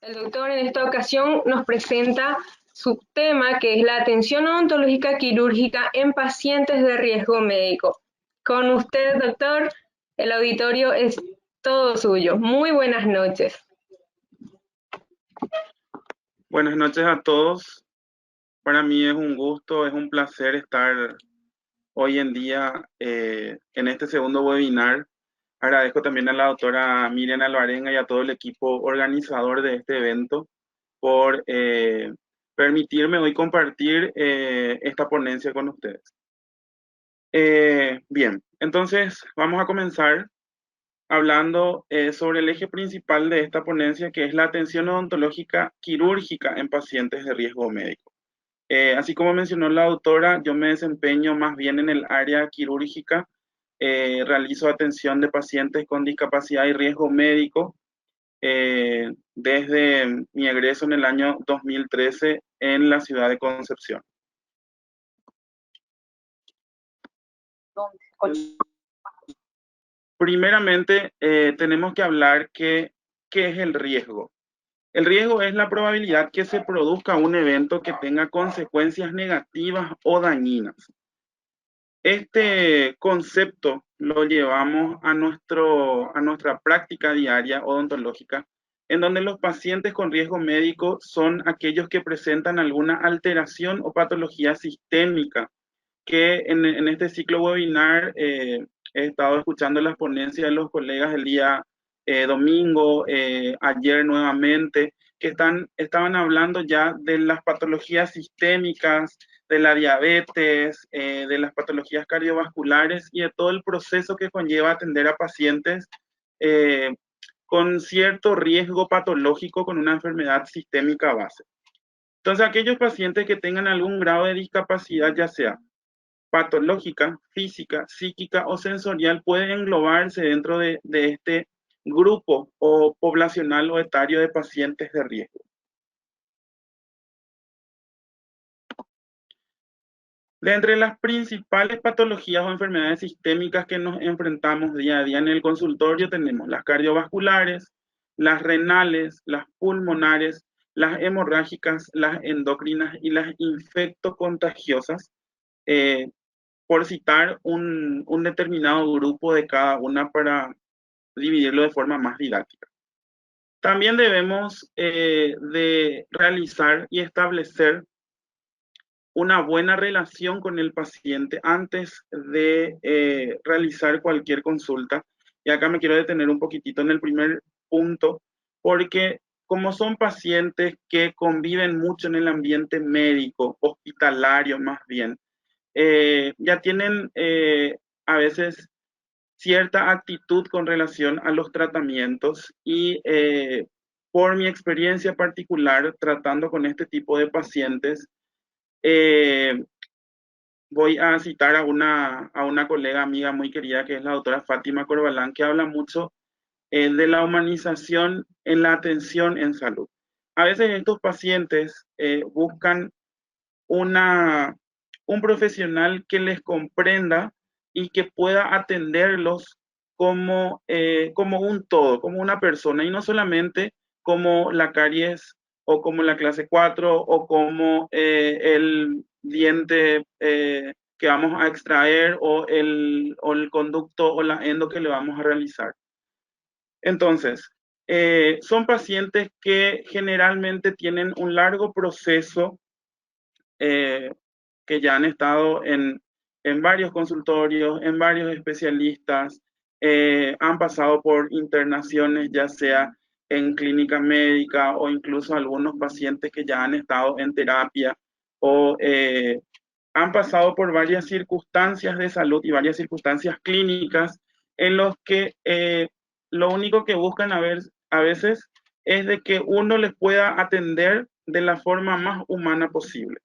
El doctor en esta ocasión nos presenta su tema, que es la atención odontológica quirúrgica en pacientes de riesgo médico. Con usted, doctor, el auditorio es todo suyo. Muy buenas noches. Buenas noches a todos. Para mí es un gusto, es un placer estar hoy en día en este segundo webinar. Agradezco también a la doctora Miriam Alvarenga y a todo el equipo organizador de este evento por permitirme hoy compartir esta ponencia con ustedes. Bien, entonces vamos a comenzar hablando sobre el eje principal de esta ponencia, que es la atención odontológica quirúrgica en pacientes de riesgo médico. Así como mencionó la autora, yo me desempeño más bien en el área quirúrgica, realizo atención de pacientes con discapacidad y riesgo médico desde mi egreso en el año 2013 en la ciudad de Concepción. Primeramente, tenemos que hablar qué es el riesgo. El riesgo es la probabilidad que se produzca un evento que tenga consecuencias negativas o dañinas. Este concepto lo llevamos a nuestra práctica diaria odontológica, en donde los pacientes con riesgo médico son aquellos que presentan alguna alteración o patología sistémica, que en este ciclo webinar he estado escuchando las ponencias de los colegas el día domingo, ayer nuevamente, que estaban hablando ya de las patologías sistémicas, de la diabetes, de las patologías cardiovasculares y de todo el proceso que conlleva atender a pacientes con cierto riesgo patológico con una enfermedad sistémica base. Entonces, aquellos pacientes que tengan algún grado de discapacidad, ya sea patológica, física, psíquica o sensorial, puede englobarse dentro de este grupo o poblacional o etario de pacientes de riesgo. De entre las principales patologías o enfermedades sistémicas que nos enfrentamos día a día en el consultorio tenemos las cardiovasculares, las renales, las pulmonares, las hemorrágicas, las endocrinas y las infectocontagiosas, por citar un determinado grupo de cada una para dividirlo de forma más didáctica. También debemos de realizar y establecer una buena relación con el paciente antes de realizar cualquier consulta. Y acá me quiero detener un poquitito en el primer punto, porque como son pacientes que conviven mucho en el ambiente médico, hospitalario más bien, ya tienen a veces cierta actitud con relación a los tratamientos y por mi experiencia particular tratando con este tipo de pacientes, voy a citar a una colega amiga muy querida que es la doctora Fátima Corbalán, que habla mucho de la humanización en la atención en salud. A veces estos pacientes buscan un profesional que les comprenda y que pueda atenderlos como un todo, como una persona, y no solamente como la caries o como la clase 4 o como el diente que vamos a extraer o el conducto o la endo que le vamos a realizar. Entonces, son pacientes que generalmente tienen un largo proceso que ya han estado en varios consultorios, en varios especialistas, han pasado por internaciones, ya sea en clínica médica o incluso algunos pacientes que ya han estado en terapia o han pasado por varias circunstancias de salud y varias circunstancias clínicas en los que lo único que buscan a veces es de que uno les pueda atender de la forma más humana posible.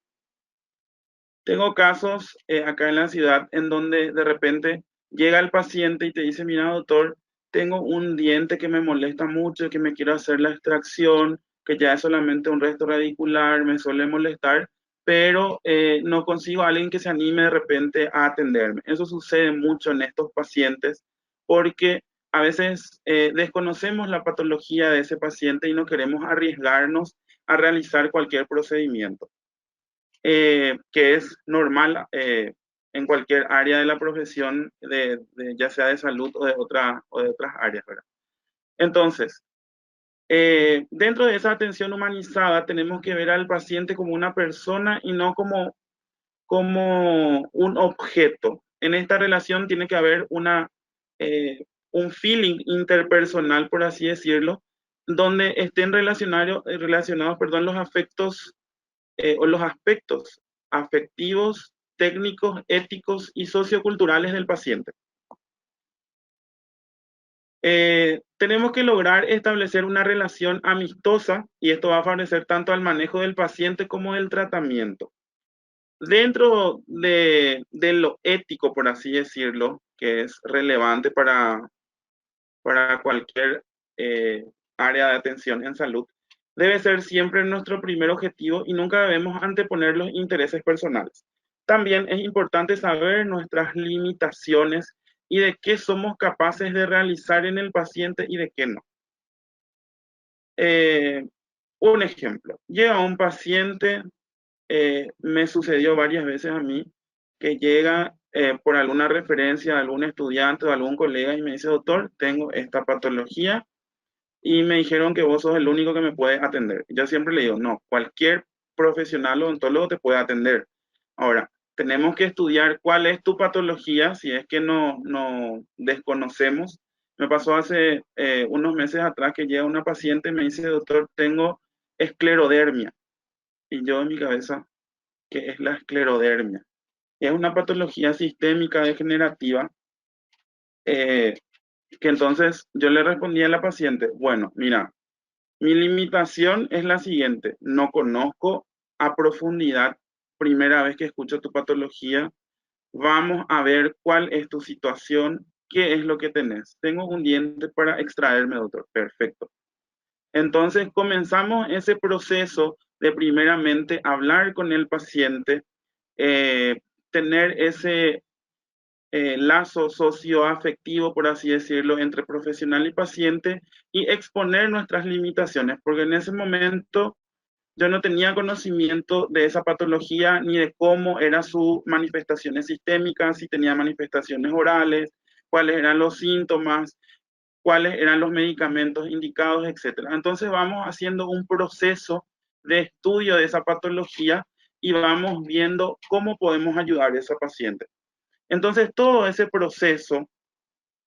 Tengo casos acá en la ciudad en donde de repente llega el paciente y te dice, mira doctor, tengo un diente que me molesta mucho, que me quiero hacer la extracción, que ya es solamente un resto radicular, me suele molestar, pero no consigo a alguien que se anime de repente a atenderme. Eso sucede mucho en estos pacientes porque a veces desconocemos la patología de ese paciente y no queremos arriesgarnos a realizar cualquier procedimiento, que es normal en cualquier área de la profesión, ya sea de salud o o de otras áreas, ¿verdad? Entonces, dentro de esa atención humanizada tenemos que ver al paciente como una persona y no como un objeto. En esta relación tiene que haber un feeling interpersonal, por así decirlo, donde estén relacionados, perdón, los afectos o los aspectos afectivos, técnicos, éticos y socioculturales del paciente. Tenemos que lograr establecer una relación amistosa y esto va a favorecer tanto al manejo del paciente como del tratamiento. Dentro de lo ético, por así decirlo, que es relevante para cualquier área de atención en salud, debe ser siempre nuestro primer objetivo y nunca debemos anteponer los intereses personales. También es importante saber nuestras limitaciones y de qué somos capaces de realizar en el paciente y de qué no. Un ejemplo, llega un paciente, me sucedió varias veces a mí, que llega por alguna referencia de algún estudiante o algún colega y me dice, doctor, tengo esta patología y me dijeron que vos sos el único que me puede atender. Yo siempre le digo, no, cualquier profesional odontólogo te puede atender. Ahora, tenemos que estudiar cuál es tu patología, si es que no desconocemos. Me pasó hace unos meses atrás que llega una paciente y me dice, doctor, tengo esclerodermia. Y yo en mi cabeza, ¿qué es la esclerodermia? Es una patología sistémica degenerativa eh, que entonces yo le respondí a la paciente, bueno, mira, mi limitación es la siguiente, no conozco a profundidad, primera vez que escucho tu patología, vamos a ver cuál es tu situación, qué es lo que tenés. Tengo un diente para extraerme, doctor. Perfecto. Entonces comenzamos ese proceso de primeramente hablar con el paciente, tener ese lazo socioafectivo, por así decirlo, entre profesional y paciente y exponer nuestras limitaciones, porque en ese momento yo no tenía conocimiento de esa patología ni de cómo eran sus manifestaciones sistémicas, si tenía manifestaciones orales, cuáles eran los síntomas, cuáles eran los medicamentos indicados, etcétera. Entonces vamos haciendo un proceso de estudio de esa patología y vamos viendo cómo podemos ayudar a esa paciente. Entonces todo ese proceso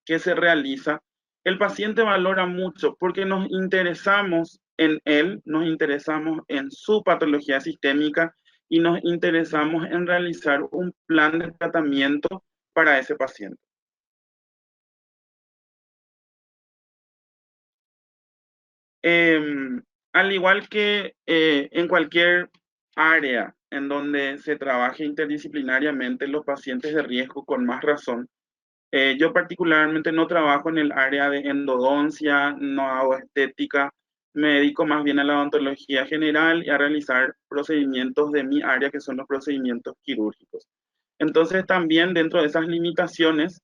que se realiza, el paciente valora mucho porque nos interesamos en él, nos interesamos en su patología sistémica y nos interesamos en realizar un plan de tratamiento para ese paciente. Al igual que en cualquier área en donde se trabaje interdisciplinariamente, los pacientes de riesgo con más razón. Yo particularmente no trabajo en el área de endodoncia, no hago estética, me dedico más bien a la odontología general y a realizar procedimientos de mi área, que son los procedimientos quirúrgicos. Entonces también dentro de esas limitaciones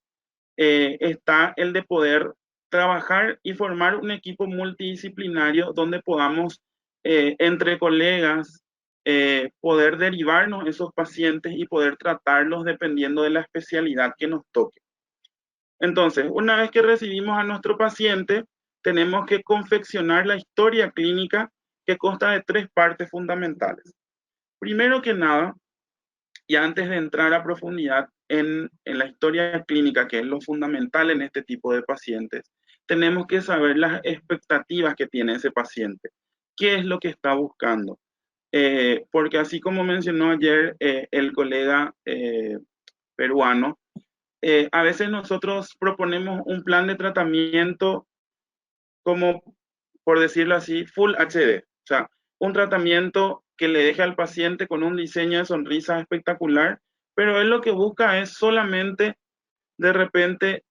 está el de poder trabajar y formar un equipo multidisciplinario donde podamos, entre colegas, poder derivarnos esos pacientes y poder tratarlos dependiendo de la especialidad que nos toque. Entonces, una vez que recibimos a nuestro paciente, tenemos que confeccionar la historia clínica que consta de 3 partes fundamentales. Primero que nada, y antes de entrar a profundidad en la historia clínica, que es lo fundamental en este tipo de pacientes, tenemos que saber las expectativas que tiene ese paciente. ¿Qué es lo que está buscando? Porque así como mencionó ayer el colega peruano, a veces nosotros proponemos un plan de tratamiento como, por decirlo así, Full HD. O sea, un tratamiento que le deje al paciente con un diseño de sonrisa espectacular, pero él lo que busca es solamente de repente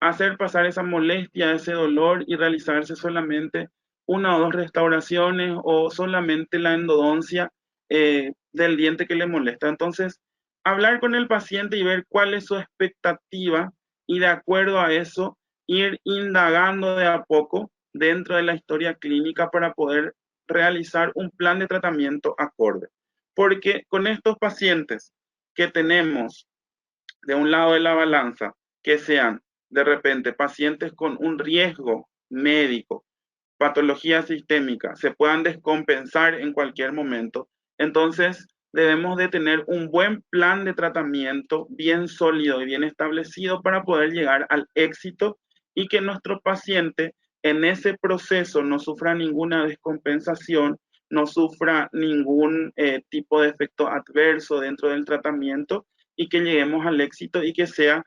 hacer pasar esa molestia, ese dolor y realizarse solamente una o dos restauraciones o solamente la endodoncia del diente que le molesta. Entonces, hablar con el paciente y ver cuál es su expectativa y de acuerdo a eso ir indagando de a poco dentro de la historia clínica para poder realizar un plan de tratamiento acorde. Porque con estos pacientes que tenemos de un lado de la balanza, que sean de repente pacientes con un riesgo médico, patología sistémica, se puedan descompensar en cualquier momento, entonces debemos de tener un buen plan de tratamiento bien sólido y bien establecido para poder llegar al éxito y que nuestro paciente en ese proceso no sufra ninguna descompensación, no sufra ningún tipo de efecto adverso dentro del tratamiento y que lleguemos al éxito y que sea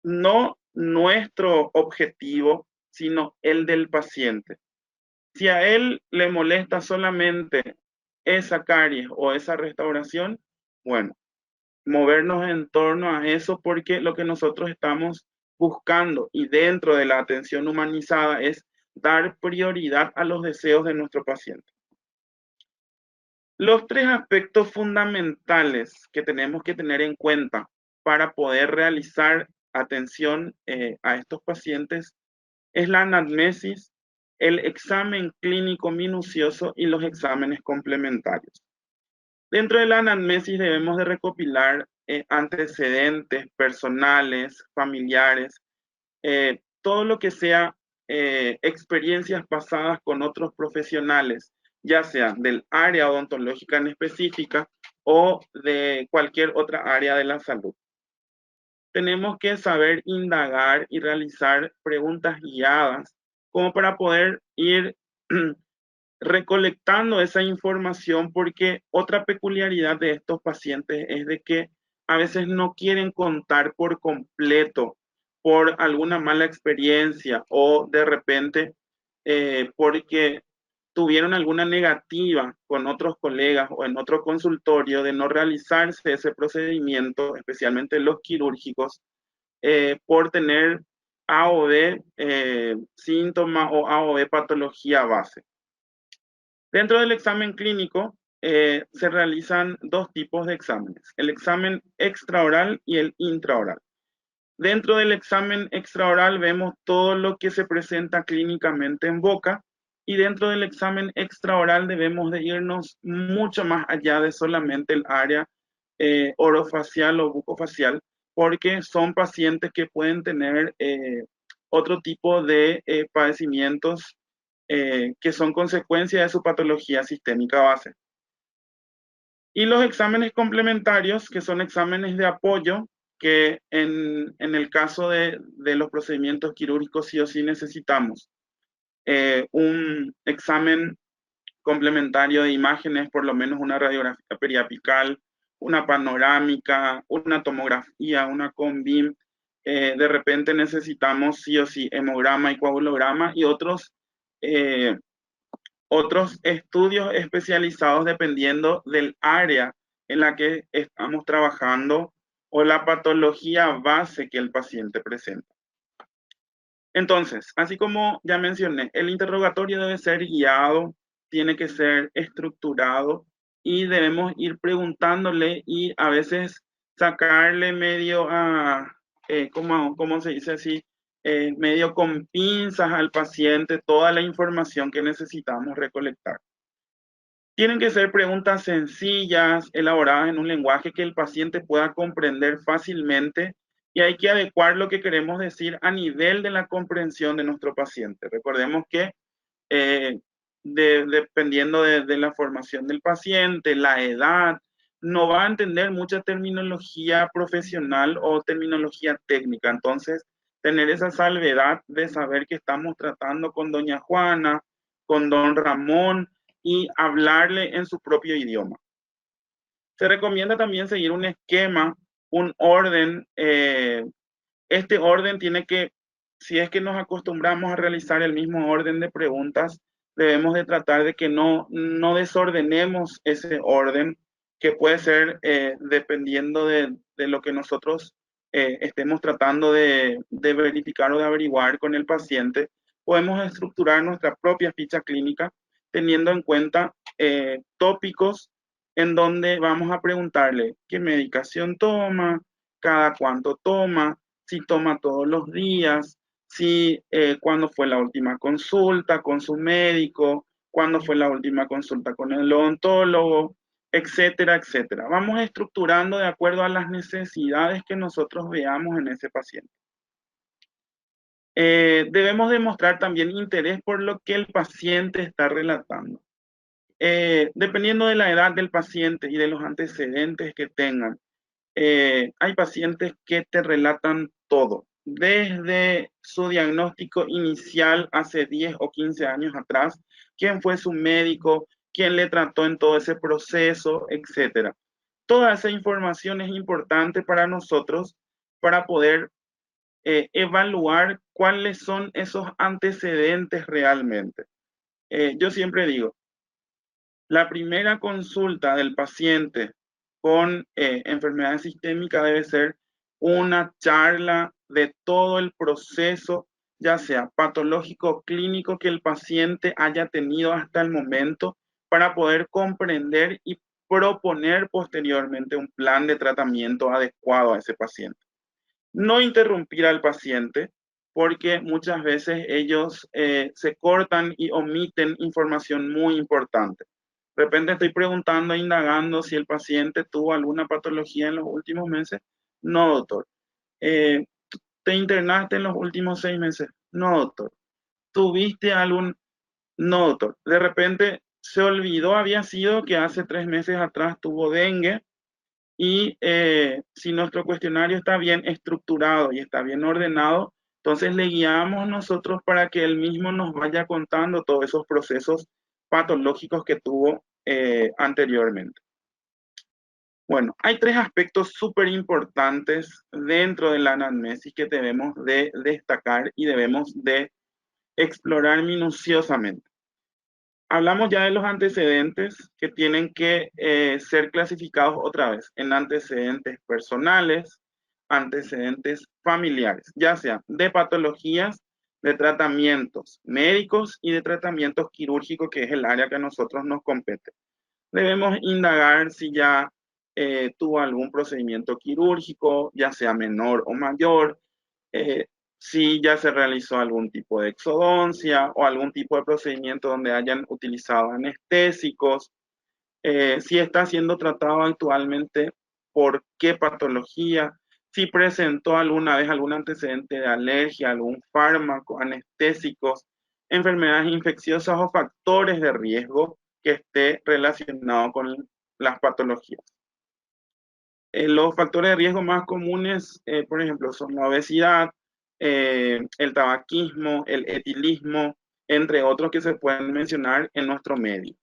no nuestro objetivo, sino el del paciente. Si a él le molesta solamente esa caries o esa restauración, bueno, movernos en torno a eso porque lo que nosotros estamos buscando y dentro de la atención humanizada es dar prioridad a los deseos de nuestro paciente. Los tres aspectos fundamentales que tenemos que tener en cuenta para poder realizar atención a estos pacientes es la anamnesis, el examen clínico minucioso y los exámenes complementarios. Dentro de la anamnesis debemos de recopilar antecedentes personales, familiares, todo lo que sea experiencias pasadas con otros profesionales, ya sea del área odontológica en específica o de cualquier otra área de la salud. Tenemos que saber indagar y realizar preguntas guiadas como para poder ir recolectando esa información, porque otra peculiaridad de estos pacientes es de que a veces no quieren contar por completo por alguna mala experiencia o de repente porque tuvieron alguna negativa con otros colegas o en otro consultorio de no realizarse ese procedimiento, especialmente los quirúrgicos, por tener A o B síntoma o A o B patología base. Dentro del examen clínico se realizan dos tipos de exámenes, el examen extraoral y el intraoral. Dentro del examen extraoral vemos todo lo que se presenta clínicamente en boca y dentro del examen extraoral debemos de irnos mucho más allá de solamente el área orofacial o bucofacial, porque son pacientes que pueden tener otro tipo de padecimientos que son consecuencia de su patología sistémica base. Y los exámenes complementarios, que son exámenes de apoyo, que en el caso de los procedimientos quirúrgicos sí o sí necesitamos un examen complementario de imágenes, por lo menos una radiografía periapical, una panorámica, una tomografía, una CONBIM. De repente necesitamos sí o sí hemograma y coagulograma y otros estudios especializados dependiendo del área en la que estamos trabajando o la patología base que el paciente presenta. Entonces, así como ya mencioné, el interrogatorio debe ser guiado, tiene que ser estructurado y debemos ir preguntándole y a veces sacarle medio a, ¿cómo se dice así? Medio con pinzas al paciente toda la información que necesitamos recolectar. Tienen que ser preguntas sencillas, elaboradas en un lenguaje que el paciente pueda comprender fácilmente y hay que adecuar lo que queremos decir a nivel de la comprensión de nuestro paciente. Recordemos que dependiendo de la formación del paciente, la edad, no va a entender mucha terminología profesional o terminología técnica. Entonces, tener esa salvedad de saber que estamos tratando con doña Juana, con don Ramón, y hablarle en su propio idioma. Se recomienda también seguir un esquema, un orden. Este orden tiene que, si es que nos acostumbramos a realizar el mismo orden de preguntas, debemos de tratar de que no desordenemos ese orden, que puede ser dependiendo de lo que nosotros estemos tratando de verificar o de averiguar con el paciente. Podemos estructurar nuestra propia ficha clínica teniendo en cuenta tópicos en donde vamos a preguntarle qué medicación toma, cada cuánto toma, si toma todos los días, si cuándo fue la última consulta con su médico, cuándo fue la última consulta con el odontólogo, etcétera, etcétera. Vamos estructurando de acuerdo a las necesidades que nosotros veamos en ese paciente. Debemos demostrar también interés por lo que el paciente está relatando. Dependiendo de la edad del paciente y de los antecedentes que tengan, hay pacientes que te relatan todo, desde su diagnóstico inicial hace 10 o 15 años atrás, quién fue su médico, quién le trató en todo ese proceso, etcétera. Toda esa información es importante para nosotros para poder evaluar cuáles son esos antecedentes realmente. Yo siempre digo, la primera consulta del paciente con enfermedad sistémica debe ser una charla de todo el proceso, ya sea patológico o clínico, que el paciente haya tenido hasta el momento para poder comprender y proponer posteriormente un plan de tratamiento adecuado a ese paciente. No interrumpir al paciente, porque muchas veces ellos se cortan y omiten información muy importante. De repente estoy preguntando, indagando si el paciente tuvo alguna patología en los últimos meses. No, doctor. Eh, ¿Te internaste en los últimos 6 meses? No, doctor. ¿Tuviste algún? No, doctor. De repente se olvidó, había sido que hace 3 meses atrás tuvo dengue, y si nuestro cuestionario está bien estructurado y está bien ordenado, entonces le guiamos nosotros para que él mismo nos vaya contando todos esos procesos patológicos que tuvo anteriormente. Bueno, hay 3 aspectos súper importantes dentro de la anamnesis que debemos de destacar y debemos de explorar minuciosamente. Hablamos ya de los antecedentes que tienen que ser clasificados otra vez en antecedentes personales, antecedentes familiares, ya sea de patologías, de tratamientos médicos y de tratamientos quirúrgicos, que es el área que a nosotros nos compete. Debemos indagar si ya tuvo algún procedimiento quirúrgico, ya sea menor o mayor, eh, si ya se realizó algún tipo de exodoncia o algún tipo de procedimiento donde hayan utilizado anestésicos, si está siendo tratado actualmente, por qué patología, si presentó alguna vez algún antecedente de alergia, algún fármaco, anestésicos, enfermedades infecciosas o factores de riesgo que esté relacionado con las patologías. Los factores de riesgo más comunes, por ejemplo, son la obesidad, el tabaquismo, el etilismo, entre otros que se pueden mencionar en nuestro medio.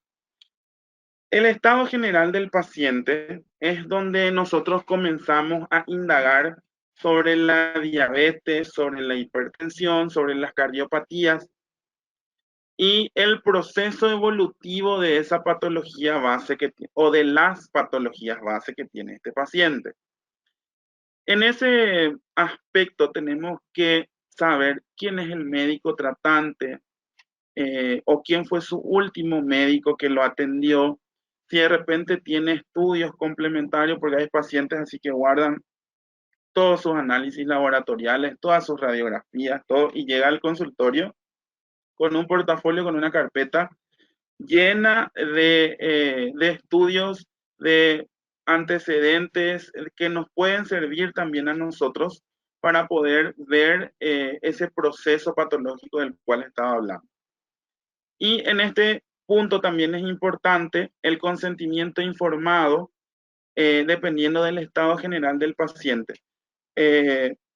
El estado general del paciente es donde nosotros comenzamos a indagar sobre la diabetes, sobre la hipertensión, sobre las cardiopatías y el proceso evolutivo de esa patología base o de las patologías base que tiene este paciente. En ese aspecto tenemos que saber quién es el médico tratante o quién fue su último médico que lo atendió, si de repente tiene estudios complementarios, porque hay pacientes así que guardan todos sus análisis laboratoriales, todas sus radiografías, todo, y llega al consultorio con un portafolio, con una carpeta llena de estudios, de antecedentes que nos pueden servir también a nosotros para poder ver ese proceso patológico del cual estaba hablando. Y en este punto también es importante el consentimiento informado, dependiendo del estado general del paciente,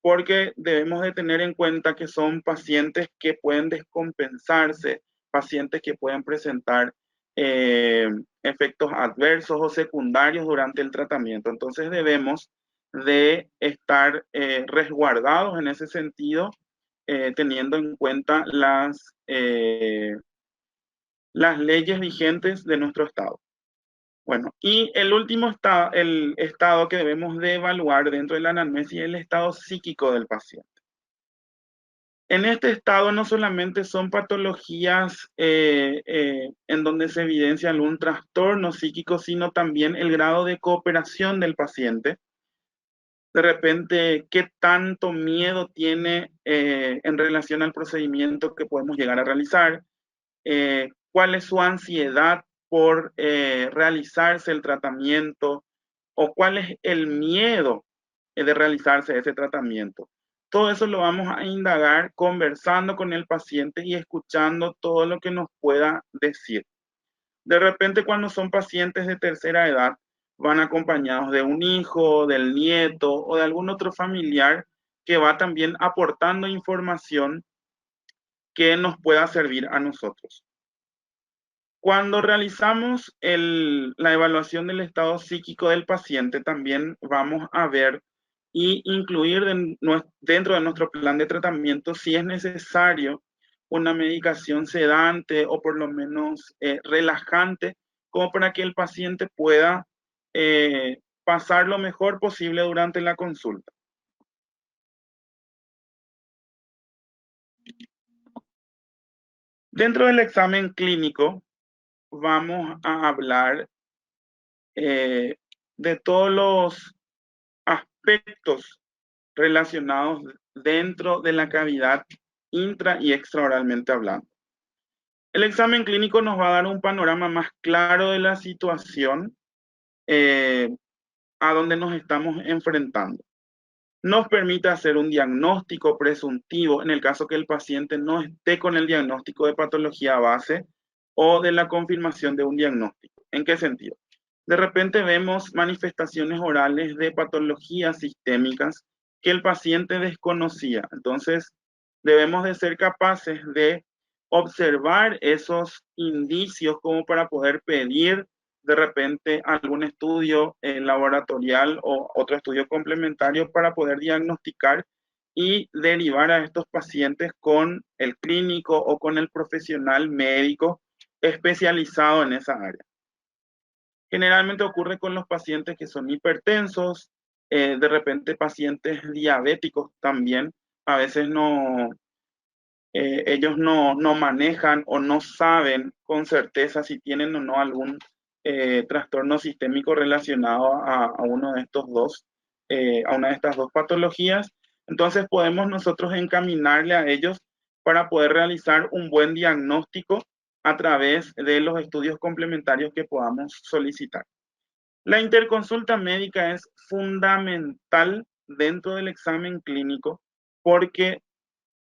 porque debemos de tener en cuenta que son pacientes que pueden descompensarse, pacientes que pueden presentar efectos adversos o secundarios durante el tratamiento. Entonces debemos de estar resguardados en ese sentido, teniendo en cuenta las leyes vigentes de nuestro estado. Bueno, y el último estado, el estado que debemos de evaluar dentro de la anamnesis es el estado psíquico del paciente. En este estado no solamente son patologías en donde se evidencia algún trastorno psíquico, sino también el grado de cooperación del paciente de repente qué tanto miedo tiene en relación al procedimiento que podemos llegar a realizar, cuál es su ansiedad por realizarse el tratamiento o cuál es el miedo de realizarse ese tratamiento. Todo eso lo vamos a indagar conversando con el paciente y escuchando todo lo que nos pueda decir. De repente, cuando son pacientes de tercera edad, van acompañados de un hijo, del nieto o de algún otro familiar que va también aportando información que nos pueda servir a nosotros. Cuando realizamos la evaluación del estado psíquico del paciente, también vamos a ver y incluir dentro de nuestro plan de tratamiento si es necesario una medicación sedante o por lo menos relajante, como para que el paciente pueda pasar lo mejor posible durante la consulta. Dentro del examen clínico, vamos a hablar de todos los aspectos relacionados dentro de la cavidad intra y extraoralmente hablando. El examen clínico nos va a dar un panorama más claro de la situación a donde nos estamos enfrentando. Nos permite hacer un diagnóstico presuntivo en el caso que el paciente no esté con el diagnóstico de patología base o de la confirmación de un diagnóstico. ¿En qué sentido? De repente vemos manifestaciones orales de patologías sistémicas que el paciente desconocía. Entonces, debemos de ser capaces de observar esos indicios como para poder pedir de repente algún estudio laboratorial o otro estudio complementario para poder diagnosticar y derivar a estos pacientes con el clínico o con el profesional médico especializado en esa área. Generalmente ocurre con los pacientes que son hipertensos, de repente pacientes diabéticos también, a veces ellos no manejan o no saben con certeza si tienen o no algún trastorno sistémico relacionado a uno de estos dos, a una de estas dos patologías. Entonces podemos nosotros encaminarle a ellos para poder realizar un buen diagnóstico a través de los estudios complementarios que podamos solicitar. La interconsulta médica es fundamental dentro del examen clínico porque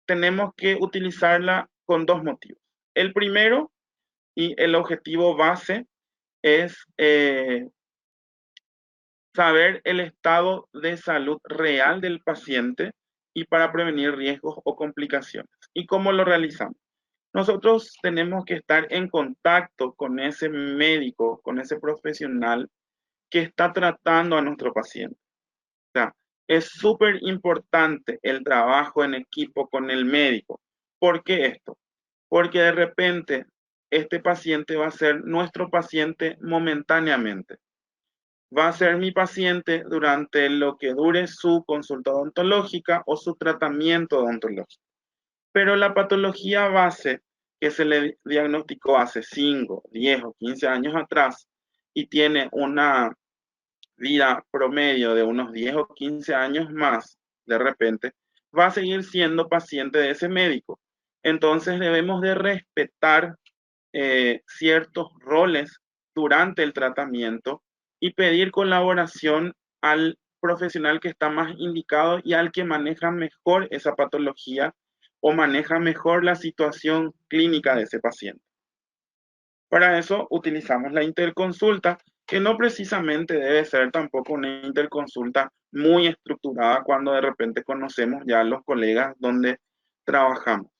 tenemos que utilizarla con dos motivos. El primero y el objetivo base es saber el estado de salud real del paciente y para prevenir riesgos o complicaciones. ¿Y cómo lo realizamos? Nosotros tenemos que estar en contacto con ese médico, con ese profesional que está tratando a nuestro paciente. O sea, es súper importante el trabajo en equipo con el médico. ¿Por qué esto? Porque de repente este paciente va a ser nuestro paciente momentáneamente. Va a ser mi paciente durante lo que dure su consulta odontológica o su tratamiento odontológico. Pero la patología base que se le diagnosticó hace 5, 10 o 15 años atrás y tiene una vida promedio de unos 10 o 15 años más, de repente, va a seguir siendo paciente de ese médico. Entonces debemos de respetar ciertos roles durante el tratamiento y pedir colaboración al profesional que está más indicado y al que maneja mejor esa patología o maneja mejor la situación clínica de ese paciente. Para eso utilizamos la interconsulta, que no precisamente debe ser tampoco una interconsulta muy estructurada cuando de repente conocemos ya a los colegas donde trabajamos.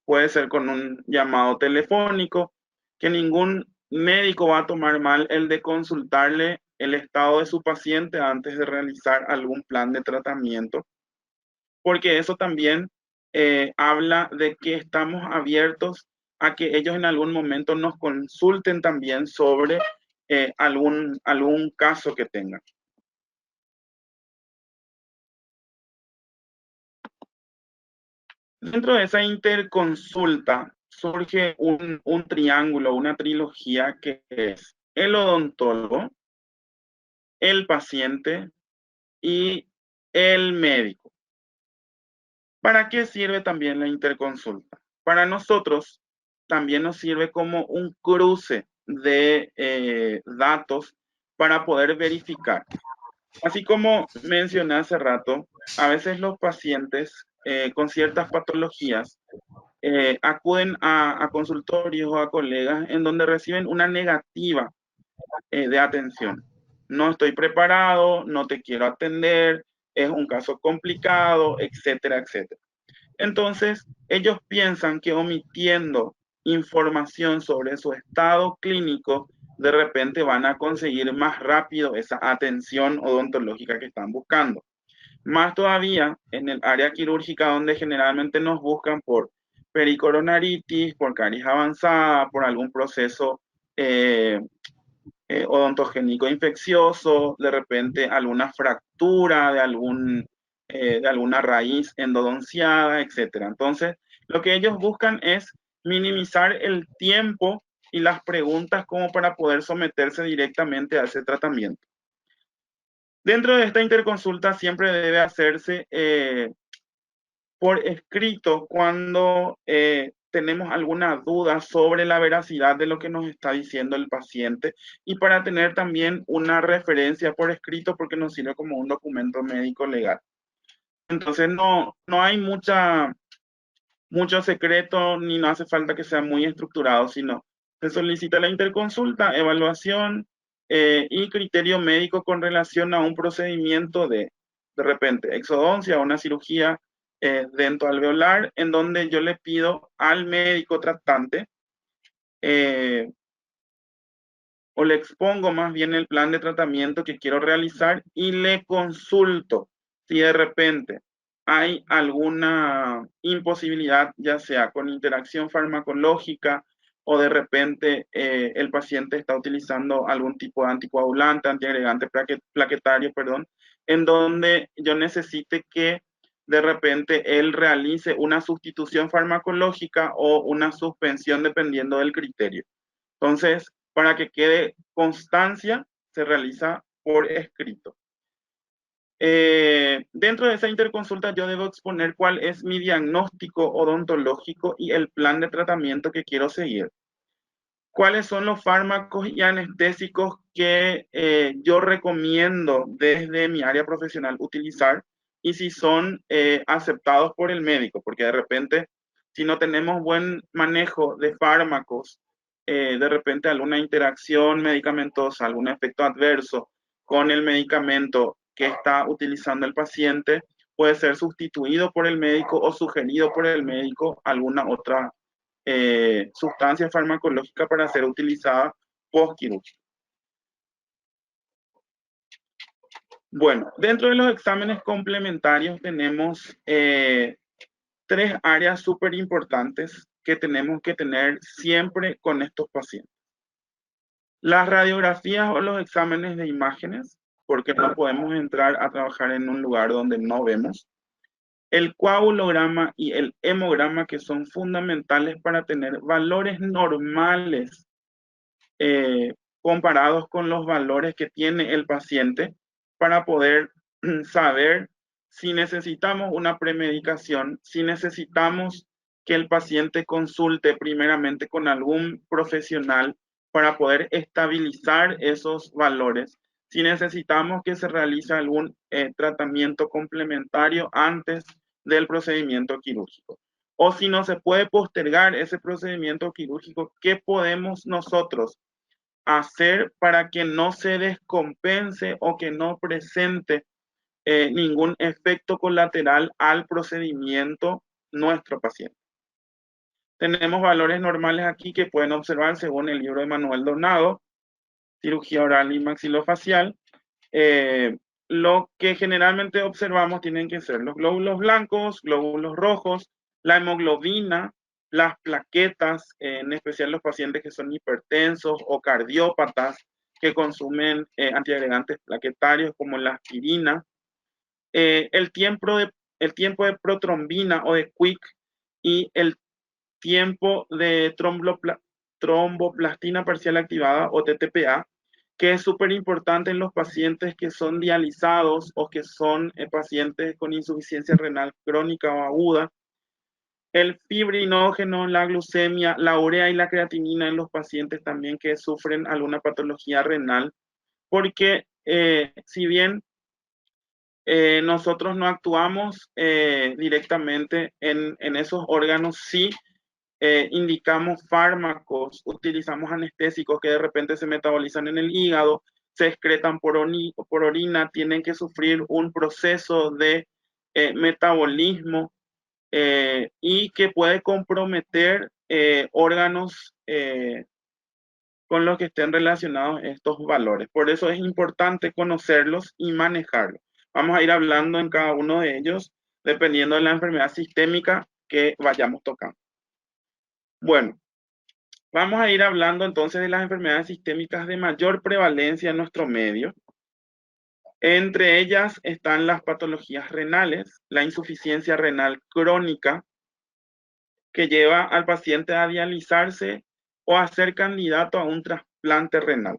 Puede ser con un llamado telefónico, que ningún médico va a tomar mal el de consultarle el estado de su paciente antes de realizar algún plan de tratamiento, porque eso también habla de que estamos abiertos a que ellos en algún momento nos consulten también sobre algún caso que tengan. Dentro de esa interconsulta surge un triángulo, una trilogía que es el odontólogo, el paciente y el médico. ¿Para qué sirve también la interconsulta? Para nosotros también nos sirve como un cruce de datos para poder verificar. Así como mencioné hace rato, a veces los pacientes con ciertas patologías acuden a consultorios o a colegas en donde reciben una negativa de atención. No estoy preparado, no te quiero atender, es un caso complicado, etcétera, etcétera. Entonces, ellos piensan que omitiendo información sobre su estado clínico, de repente van a conseguir más rápido esa atención odontológica que están buscando. Más todavía en el área quirúrgica donde generalmente nos buscan por pericoronaritis, por caries avanzada, por algún proceso odontogénico infeccioso, de repente alguna fractura de alguna raíz endodonciada, etc. Entonces, lo que ellos buscan es minimizar el tiempo y las preguntas como para poder someterse directamente a ese tratamiento. Dentro de esta interconsulta siempre debe hacerse por escrito cuando tenemos alguna duda sobre la veracidad de lo que nos está diciendo el paciente y para tener también una referencia por escrito porque nos sirve como un documento médico legal. Entonces no hay mucho secreto ni no hace falta que sea muy estructurado, sino se solicita la interconsulta, evaluación y criterio médico con relación a un procedimiento de repente, exodoncia o una cirugía dentoalveolar, en donde yo le pido al médico tratante o le expongo más bien el plan de tratamiento que quiero realizar y le consulto si de repente hay alguna imposibilidad, ya sea con interacción farmacológica o de repente el paciente está utilizando algún tipo de anticoagulante, antiagregante plaquetario, perdón, en donde yo necesite que de repente él realice una sustitución farmacológica o una suspensión dependiendo del criterio. Entonces, para que quede constancia, se realiza por escrito. Dentro de esa interconsulta yo debo exponer cuál es mi diagnóstico odontológico y el plan de tratamiento que quiero seguir. ¿Cuáles son los fármacos y anestésicos que yo recomiendo desde mi área profesional utilizar y si son aceptados por el médico? Porque de repente, si no tenemos buen manejo de fármacos, de repente alguna interacción medicamentosa, algún efecto adverso con el medicamento que está utilizando el paciente, puede ser sustituido por el médico o sugerido por el médico alguna otra sustancia farmacológica para ser utilizada postquirúrgica. Bueno, dentro de los exámenes complementarios tenemos tres áreas súper importantes que tenemos que tener siempre con estos pacientes. Las radiografías o los exámenes de imágenes, porque no podemos entrar a trabajar en un lugar donde no vemos. El coagulograma y el hemograma, que son fundamentales para tener valores normales comparados con los valores que tiene el paciente para poder saber si necesitamos una premedicación, si necesitamos que el paciente consulte primeramente con algún profesional para poder estabilizar esos valores, si necesitamos que se realice algún tratamiento complementario antes del procedimiento quirúrgico. O si no se puede postergar ese procedimiento quirúrgico, ¿qué podemos nosotros hacer para que no se descompense o que no presente ningún efecto colateral al procedimiento nuestro paciente? Tenemos valores normales aquí que pueden observar según el libro de Manuel Donado, cirugía oral y maxilofacial. Lo que generalmente observamos tienen que ser los glóbulos blancos, glóbulos rojos, la hemoglobina, las plaquetas, en especial los pacientes que son hipertensos o cardiópatas que consumen antiagregantes plaquetarios como la aspirina, el tiempo de protrombina o de quick y el tiempo de tromboplastina parcial activada o TTPA, que es súper importante en los pacientes que son dializados o que son pacientes con insuficiencia renal crónica o aguda. El fibrinógeno, la glucemia, la urea y la creatinina en los pacientes también que sufren alguna patología renal, porque si bien nosotros no actuamos directamente en esos órganos, sí indicamos fármacos, utilizamos anestésicos que de repente se metabolizan en el hígado, se excretan por orina, tienen que sufrir un proceso de metabolismo y que puede comprometer órganos con los que estén relacionados estos valores. Por eso es importante conocerlos y manejarlos. Vamos a ir hablando en cada uno de ellos dependiendo de la enfermedad sistémica que vayamos tocando. Bueno, vamos a ir hablando entonces de las enfermedades sistémicas de mayor prevalencia en nuestro medio. Entre ellas están las patologías renales, la insuficiencia renal crónica, que lleva al paciente a dializarse o a ser candidato a un trasplante renal.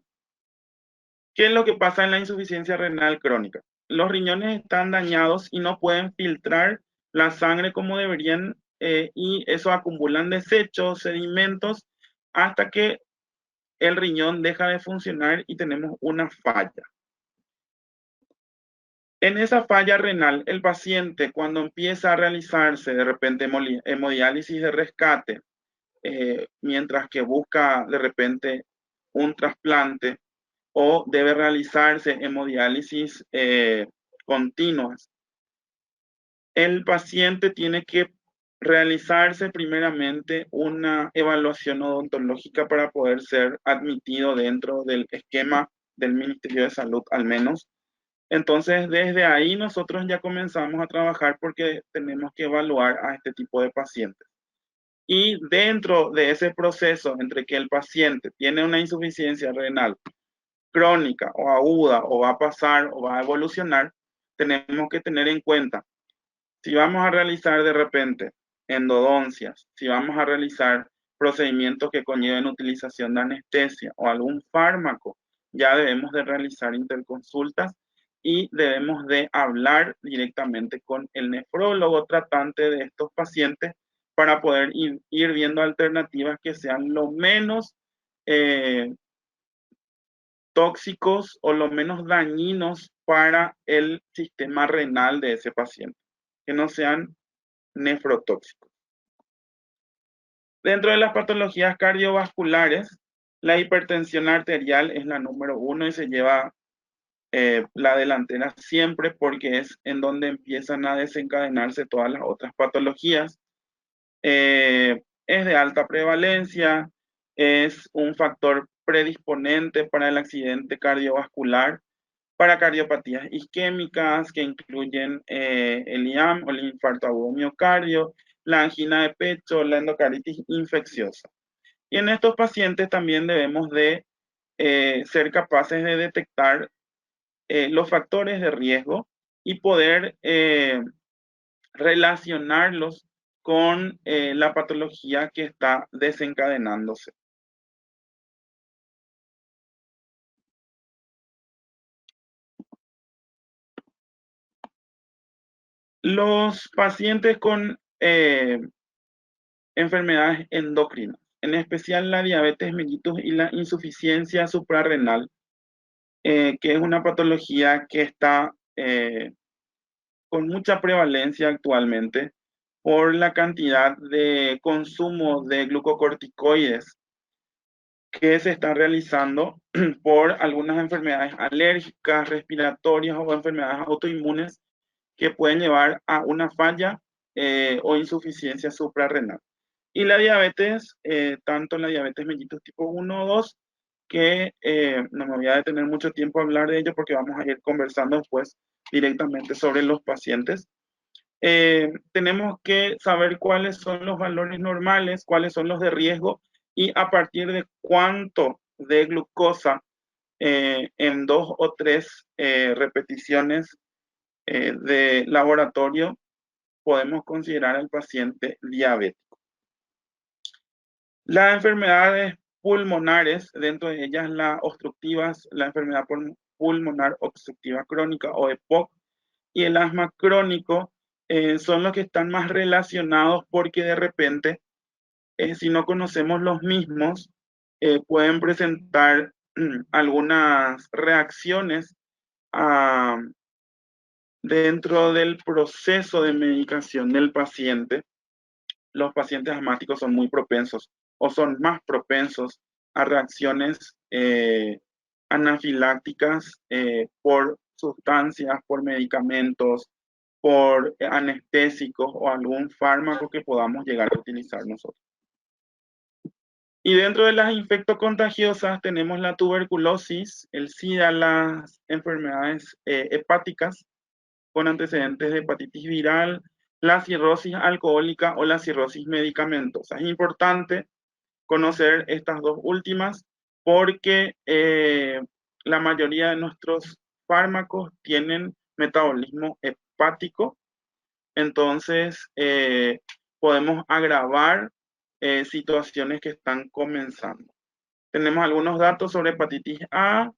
¿Qué es lo que pasa en la insuficiencia renal crónica? Los riñones están dañados y no pueden filtrar la sangre como deberían y eso acumulan desechos, sedimentos, hasta que el riñón deja de funcionar y tenemos una falla. En esa falla renal, el paciente cuando empieza a realizarse de repente hemodiálisis de rescate, mientras que busca de repente un trasplante o debe realizarse hemodiálisis continuas, el paciente tiene que realizarse primeramente una evaluación odontológica para poder ser admitido dentro del esquema del Ministerio de Salud al menos. Entonces, desde ahí nosotros ya comenzamos a trabajar porque tenemos que evaluar a este tipo de pacientes. Y dentro de ese proceso entre que el paciente tiene una insuficiencia renal crónica o aguda o va a pasar o va a evolucionar, tenemos que tener en cuenta si vamos a realizar de repente endodoncias, si vamos a realizar procedimientos que conlleven utilización de anestesia o algún fármaco, ya debemos de realizar interconsultas y debemos de hablar directamente con el nefrólogo tratante de estos pacientes para poder ir viendo alternativas que sean lo menos tóxicos o lo menos dañinos para el sistema renal de ese paciente, que no sean nefrotóxicos. Dentro de las patologías cardiovasculares, la hipertensión arterial es la número 1 y se lleva la delantera siempre porque es en donde empiezan a desencadenarse todas las otras patologías. Es de alta prevalencia, es un factor predisponente para el accidente cardiovascular, para cardiopatías isquémicas que incluyen el IAM o el infarto agudo miocardio, la angina de pecho, la endocarditis infecciosa. Y en estos pacientes también debemos de ser capaces de detectar los factores de riesgo y poder relacionarlos con la patología que está desencadenándose. Los pacientes con enfermedades endocrinas, en especial la diabetes mellitus y la insuficiencia suprarrenal, que es una patología que está con mucha prevalencia actualmente por la cantidad de consumo de glucocorticoides que se está realizando por algunas enfermedades alérgicas, respiratorias o enfermedades autoinmunes que pueden llevar a una falla o insuficiencia suprarrenal. Y la diabetes, tanto la diabetes mellitus tipo 1 o 2, que no me voy a detener mucho tiempo a hablar de ello porque vamos a ir conversando después directamente sobre los pacientes. Tenemos que saber cuáles son los valores normales, cuáles son los de riesgo y a partir de cuánto de glucosa en 2 o 3 repeticiones de laboratorio podemos considerar al paciente diabético. Las enfermedades pulmonares, dentro de ellas las obstructivas, la enfermedad pulmonar obstructiva crónica o EPOC, y el asma crónico son los que están más relacionados porque de repente, si no conocemos los mismos, pueden presentar algunas reacciones ah, dentro del proceso de medicación del paciente. Los pacientes asmáticos son muy propensos o son más propensos a reacciones anafilácticas por sustancias, por medicamentos, por anestésicos o algún fármaco que podamos llegar a utilizar nosotros. Y dentro de las infectocontagiosas tenemos la tuberculosis, el SIDA, las enfermedades hepáticas con antecedentes de hepatitis viral, la cirrosis alcohólica o la cirrosis medicamentosa. Es importante conocer estas dos últimas porque la mayoría de nuestros fármacos tienen metabolismo hepático, entonces podemos agravar situaciones que están comenzando. Tenemos algunos datos sobre hepatitis A,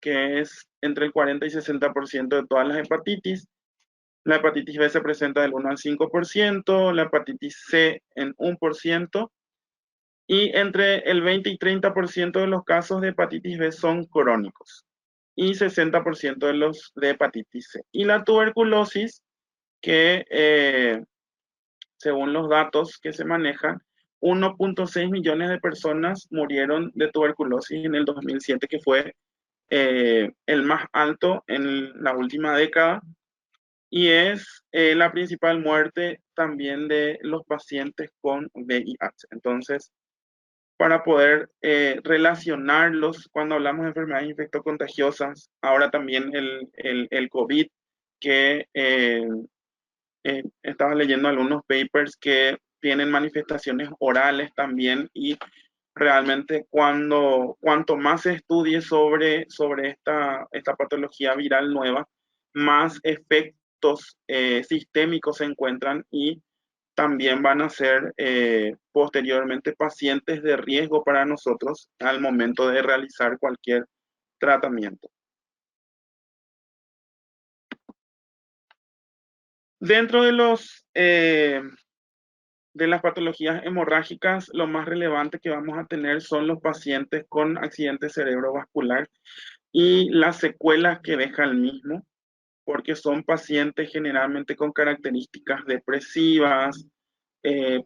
que es entre el 40 y 60% de todas las hepatitis. La hepatitis B se presenta del 1 al 5%, la hepatitis C en 1%, y entre el 20 y 30% de los casos de hepatitis B son crónicos, y 60% de los de hepatitis C. Y la tuberculosis, que según los datos que se manejan, 1.6 millones de personas murieron de tuberculosis en el 2007, que fue el más alto en la última década, y es la principal muerte también de los pacientes con VIH. Entonces, para poder relacionarlos cuando hablamos de enfermedades infectocontagiosas, ahora también el COVID, que estaba leyendo algunos papers que tienen manifestaciones orales también, y realmente cuanto más se estudie sobre esta patología viral nueva, más efectos sistémicos se encuentran, y también van a ser posteriormente pacientes de riesgo para nosotros al momento de realizar cualquier tratamiento. Dentro de de las patologías hemorrágicas, lo más relevante que vamos a tener son los pacientes con accidente cerebrovascular y las secuelas que deja el mismo, porque son pacientes generalmente con características depresivas,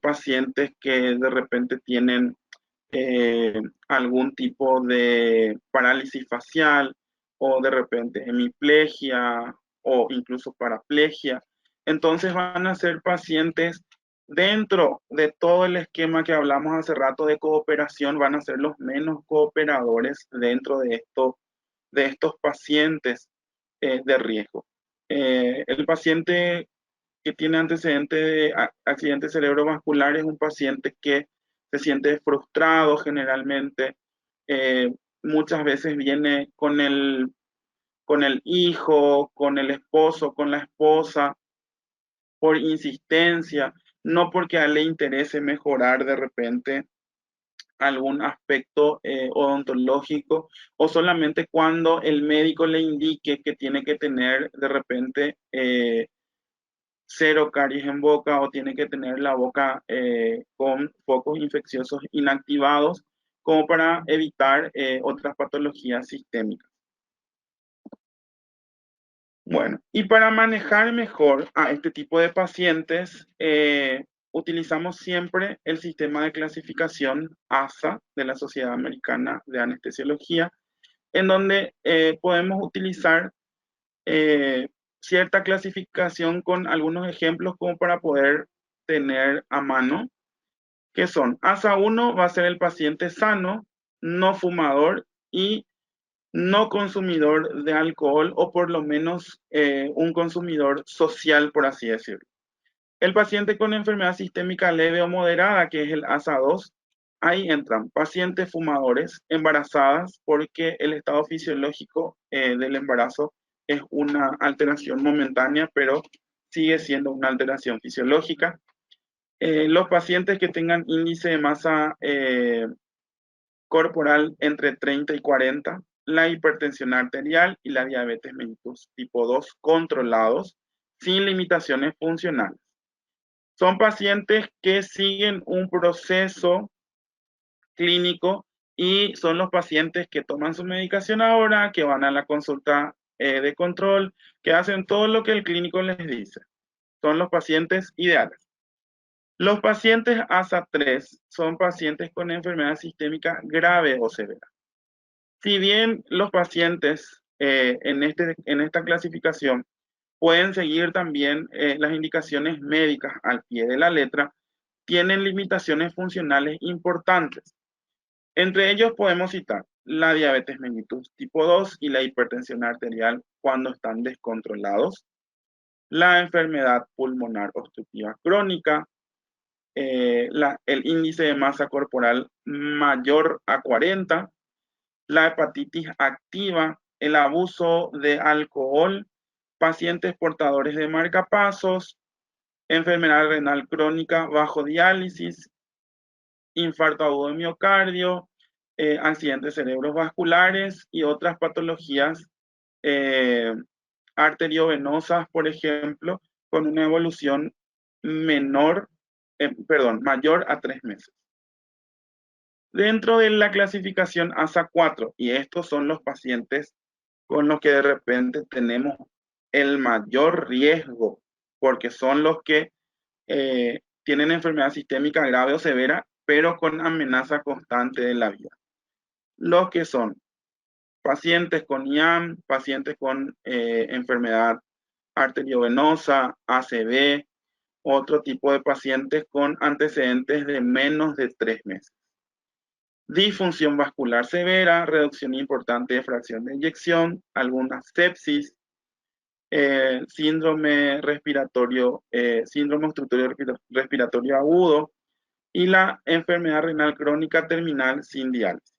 pacientes que de repente tienen algún tipo de parálisis facial, o de repente hemiplegia o incluso paraplegia. Entonces van a ser pacientes dentro de todo el esquema que hablamos hace rato de cooperación, van a ser los menos cooperadores dentro de estos pacientes de riesgo. El paciente que tiene antecedente de accidente cerebrovascular es un paciente que se siente frustrado generalmente. Muchas veces viene con el hijo, con el esposo, con la esposa, por insistencia, no porque a él le interese mejorar de repente algún aspecto odontológico, o solamente cuando el médico le indique que tiene que tener de repente cero caries en boca, o tiene que tener la boca con focos infecciosos inactivados, como para evitar otras patologías sistémicas. Bueno, y para manejar mejor a este tipo de pacientes, utilizamos siempre el sistema de clasificación ASA de la Sociedad Americana de Anestesiología, en donde podemos utilizar cierta clasificación con algunos ejemplos como para poder tener a mano, que son: ASA 1 va a ser el paciente sano, no fumador y no consumidor de alcohol, o por lo menos un consumidor social, por así decirlo. El paciente con enfermedad sistémica leve o moderada, que es el ASA 2, ahí entran pacientes fumadores, embarazadas, porque el estado fisiológico del embarazo es una alteración momentánea, pero sigue siendo una alteración fisiológica. Los pacientes que tengan índice de masa corporal entre 30 y 40, la hipertensión arterial y la diabetes mellitus tipo 2 controlados, sin limitaciones funcionales. Son pacientes que siguen un proceso clínico y son los pacientes que toman su medicación ahora, que van a la consulta de control, que hacen todo lo que el clínico les dice. Son los pacientes ideales. Los pacientes ASA3 son pacientes con enfermedad sistémica grave o severa. Si bien los pacientes en esta clasificación pueden seguir también las indicaciones médicas al pie de la letra, tienen limitaciones funcionales importantes. Entre ellos podemos citar la diabetes mellitus tipo 2 y la hipertensión arterial cuando están descontrolados, la enfermedad pulmonar obstructiva crónica, el índice de masa corporal mayor a 40, la hepatitis activa, el abuso de alcohol, pacientes portadores de marcapasos, enfermedad renal crónica bajo diálisis, infarto agudo de miocardio, accidentes cerebrovasculares y otras patologías arteriovenosas, por ejemplo, con una evolución mayor a 3 meses. Dentro de la clasificación ASA4, y estos son los pacientes con los que de repente tenemos el mayor riesgo, porque son los que tienen enfermedad sistémica grave o severa, pero con amenaza constante de la vida. Los que son pacientes con IAM, pacientes con enfermedad arteriovenosa, ACV, otro tipo de pacientes con antecedentes de menos de 3 meses. Disfunción vascular severa, reducción importante de fracción de eyección, alguna sepsis, síndrome obstructivo respiratorio agudo y la enfermedad renal crónica terminal sin diálisis.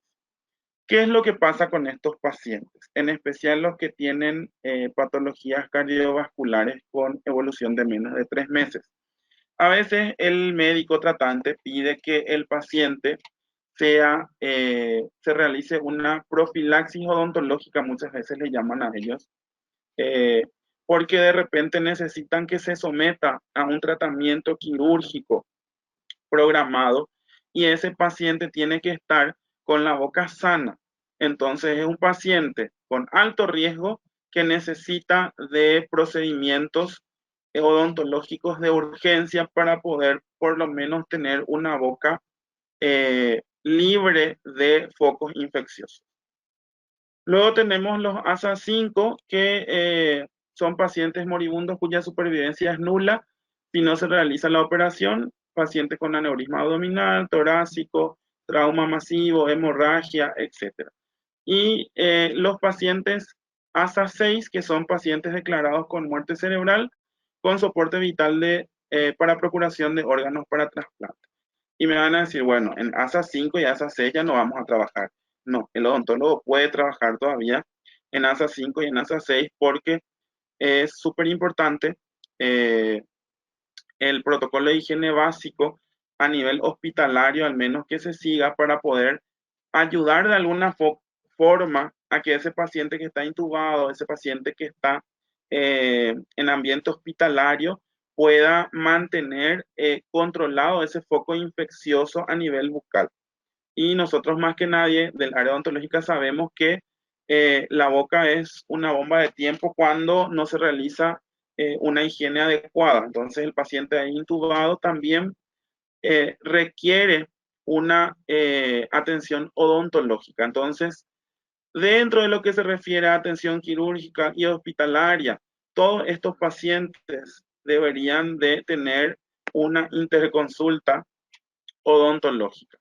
¿Qué es lo que pasa con estos pacientes? En especial los que tienen patologías cardiovasculares con evolución de menos de 3 meses. A veces el médico tratante pide que el paciente se realice una profilaxis odontológica, muchas veces le llaman a ellos, porque de repente necesitan que se someta a un tratamiento quirúrgico programado y ese paciente tiene que estar con la boca sana. Entonces es un paciente con alto riesgo que necesita de procedimientos odontológicos de urgencia para poder por lo menos tener una boca libre de focos infecciosos. Luego tenemos los ASA5, que son pacientes moribundos cuya supervivencia es nula si no se realiza la operación, pacientes con aneurisma abdominal, torácico, trauma masivo, hemorragia, etc. Y los pacientes ASA6, que son pacientes declarados con muerte cerebral, con soporte vital para procuración de órganos para trasplante. Y me van a decir, bueno, en ASA5 y ASA6 ya no vamos a trabajar. No, el odontólogo puede trabajar todavía en ASA5 y en ASA6 porque es súper importante el protocolo de higiene básico a nivel hospitalario, al menos que se siga para poder ayudar de alguna forma a que ese paciente que está intubado, ese paciente que está en ambiente hospitalario, pueda mantener controlado ese foco infeccioso a nivel bucal. Y nosotros más que nadie del área odontológica sabemos que la boca es una bomba de tiempo cuando no se realiza una higiene adecuada. Entonces el paciente ahí intubado también requiere una atención odontológica. Entonces, dentro de lo que se refiere a atención quirúrgica y hospitalaria, todos estos pacientes deberían de tener una interconsulta odontológica.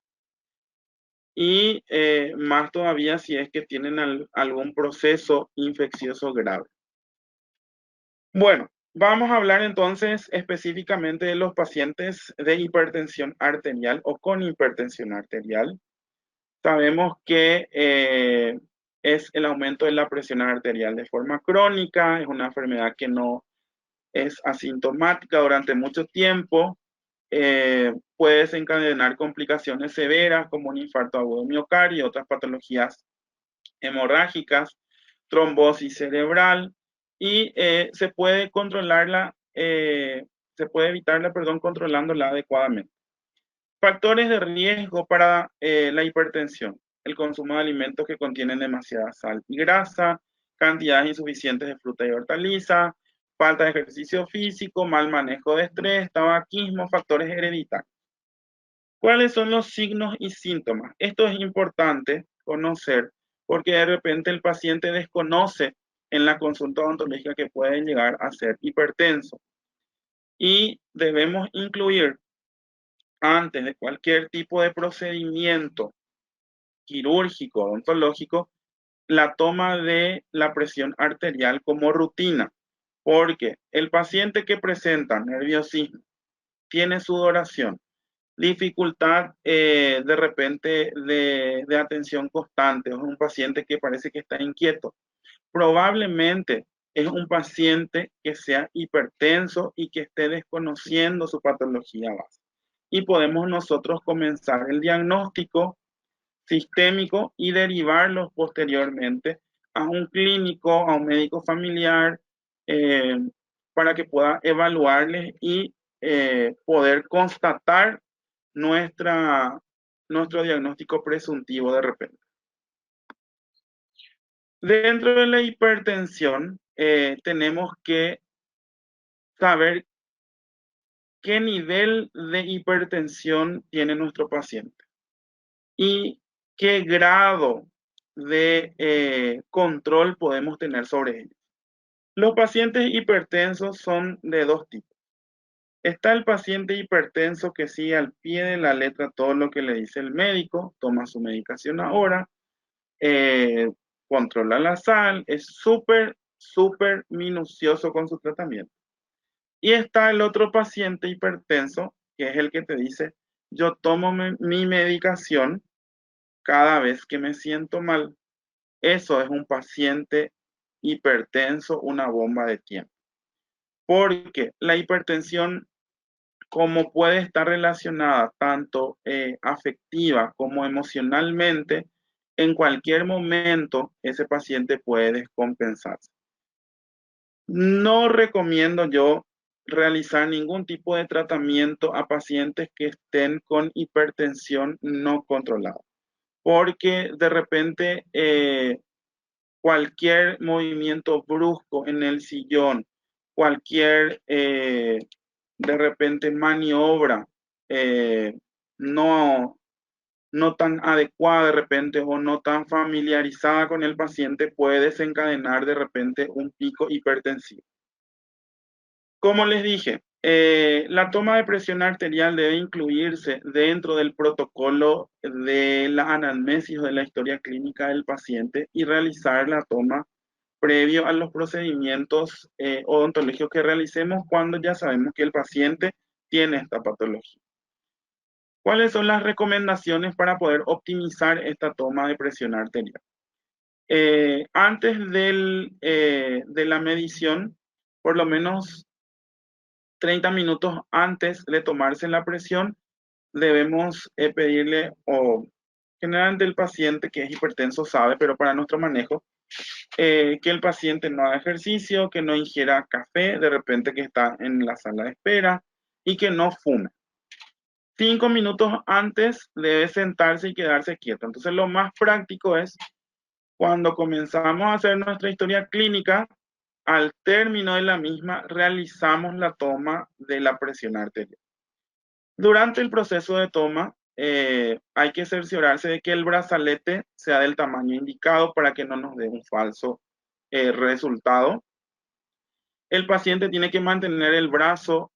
Y más todavía si es que tienen algún proceso infeccioso grave. Bueno, vamos a hablar entonces específicamente de los pacientes de hipertensión arterial o con hipertensión arterial. Sabemos que es el aumento de la presión arterial de forma crónica, es una enfermedad que no es asintomática durante mucho tiempo, puede desencadenar complicaciones severas como un infarto agudo de miocardio y otras patologías hemorrágicas, trombosis cerebral, y se puede controlarla, se puede evitarla, perdón, controlándola adecuadamente. Factores de riesgo para la hipertensión: el consumo de alimentos que contienen demasiada sal y grasa, cantidades insuficientes de fruta y hortaliza, falta de ejercicio físico, mal manejo de estrés, tabaquismo, factores hereditarios. ¿Cuáles son los signos y síntomas? Esto es importante conocer porque de repente el paciente desconoce en la consulta odontológica que puede llegar a ser hipertenso, y debemos incluir antes de cualquier tipo de procedimiento quirúrgico o odontológico la toma de la presión arterial como rutina, porque el paciente que presenta nerviosismo, tiene sudoración, dificultad de repente de atención constante, o es un paciente que parece que está inquieto, probablemente es un paciente que sea hipertenso y que esté desconociendo su patología base. Y podemos nosotros comenzar el diagnóstico sistémico y derivarlos posteriormente a un clínico, a un médico familiar, eh, para que pueda evaluarles y poder constatar nuestro diagnóstico presuntivo de repente. Dentro de la hipertensión, tenemos que saber qué nivel de hipertensión tiene nuestro paciente y qué grado de control podemos tener sobre ellos. Los pacientes hipertensos son de dos tipos. Está el paciente hipertenso que sigue al pie de la letra todo lo que le dice el médico, toma su medicación ahora, eh, controla la sal, es súper minucioso con su tratamiento. Y está el otro paciente hipertenso, que es el que te dice, yo tomo mi medicación cada vez que me siento mal. Eso es un paciente hipertenso, una bomba de tiempo. Porque la hipertensión, como puede estar relacionada tanto afectiva como emocionalmente, en cualquier momento ese paciente puede descompensarse. No recomiendo yo realizar ningún tipo de tratamiento a pacientes que estén con hipertensión no controlada, porque de repente cualquier movimiento brusco en el sillón, cualquier de repente maniobra no, no tan adecuada de repente o no tan familiarizada con el paciente puede desencadenar de repente un pico hipertensivo. Como les dije, la toma de presión arterial debe incluirse dentro del protocolo de la anamnesis o de la historia clínica del paciente y realizar la toma previo a los procedimientos odontológicos que realicemos cuando ya sabemos que el paciente tiene esta patología. ¿Cuáles son las recomendaciones para poder optimizar esta toma de presión arterial? Antes de la medición, por lo menos 30 minutos antes de tomarse la presión, debemos pedirle, o generalmente el paciente que es hipertenso sabe, pero para nuestro manejo, que el paciente no haga ejercicio, que no ingiera café, de repente que está en la sala de espera, y que no fume. 5 minutos antes debe sentarse y quedarse quieto. Entonces lo más práctico es cuando comenzamos a hacer nuestra historia clínica, al término de la misma realizamos la toma de la presión arterial. Durante el proceso de toma hay que cerciorarse de que el brazalete sea del tamaño indicado para que no nos dé un falso resultado. El paciente tiene que mantener el brazo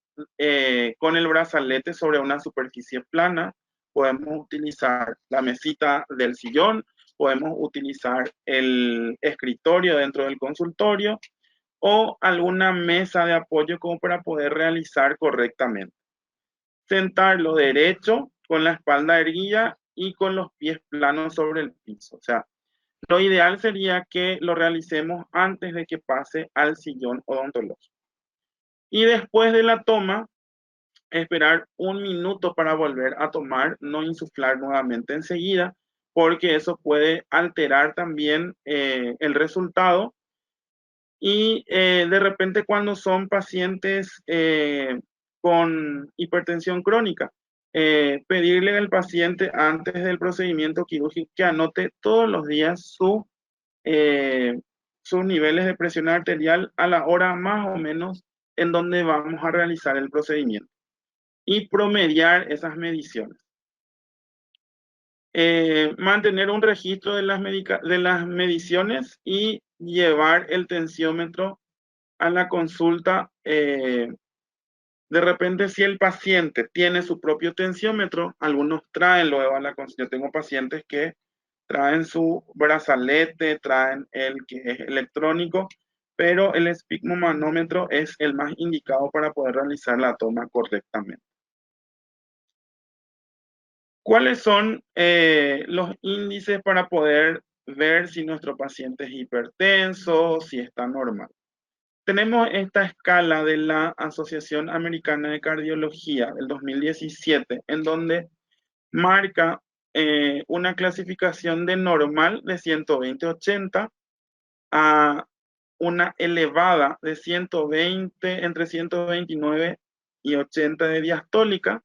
con el brazalete sobre una superficie plana. Podemos utilizar la mesita del sillón, podemos utilizar el escritorio dentro del consultorio o alguna mesa de apoyo como para poder realizar correctamente. Sentarlo derecho, con la espalda erguida y con los pies planos sobre el piso. O sea, lo ideal sería que lo realicemos antes de que pase al sillón odontológico. Y después de la toma, esperar un minuto para volver a tomar, no insuflar nuevamente enseguida, porque eso puede alterar también el resultado. Y de repente cuando son pacientes con hipertensión crónica, pedirle al paciente antes del procedimiento quirúrgico que anote todos los días eh, sus niveles de presión arterial a la hora más o menos en donde vamos a realizar el procedimiento y promediar esas mediciones. Mantener un registro de las mediciones y llevar el tensiómetro a la consulta. De repente, si el paciente tiene su propio tensiómetro, algunos traen luego a la consulta. Yo tengo pacientes que traen su brazalete, traen el que es electrónico, pero el esfigmomanómetro es el más indicado para poder realizar la toma correctamente. ¿Cuáles son los índices para poder ver si nuestro paciente es hipertenso, si está normal? Tenemos esta escala de la Asociación Americana de Cardiología del 2017, en donde marca una clasificación de normal de 120-80 a una elevada de 120, entre 129 y 80 de diastólica,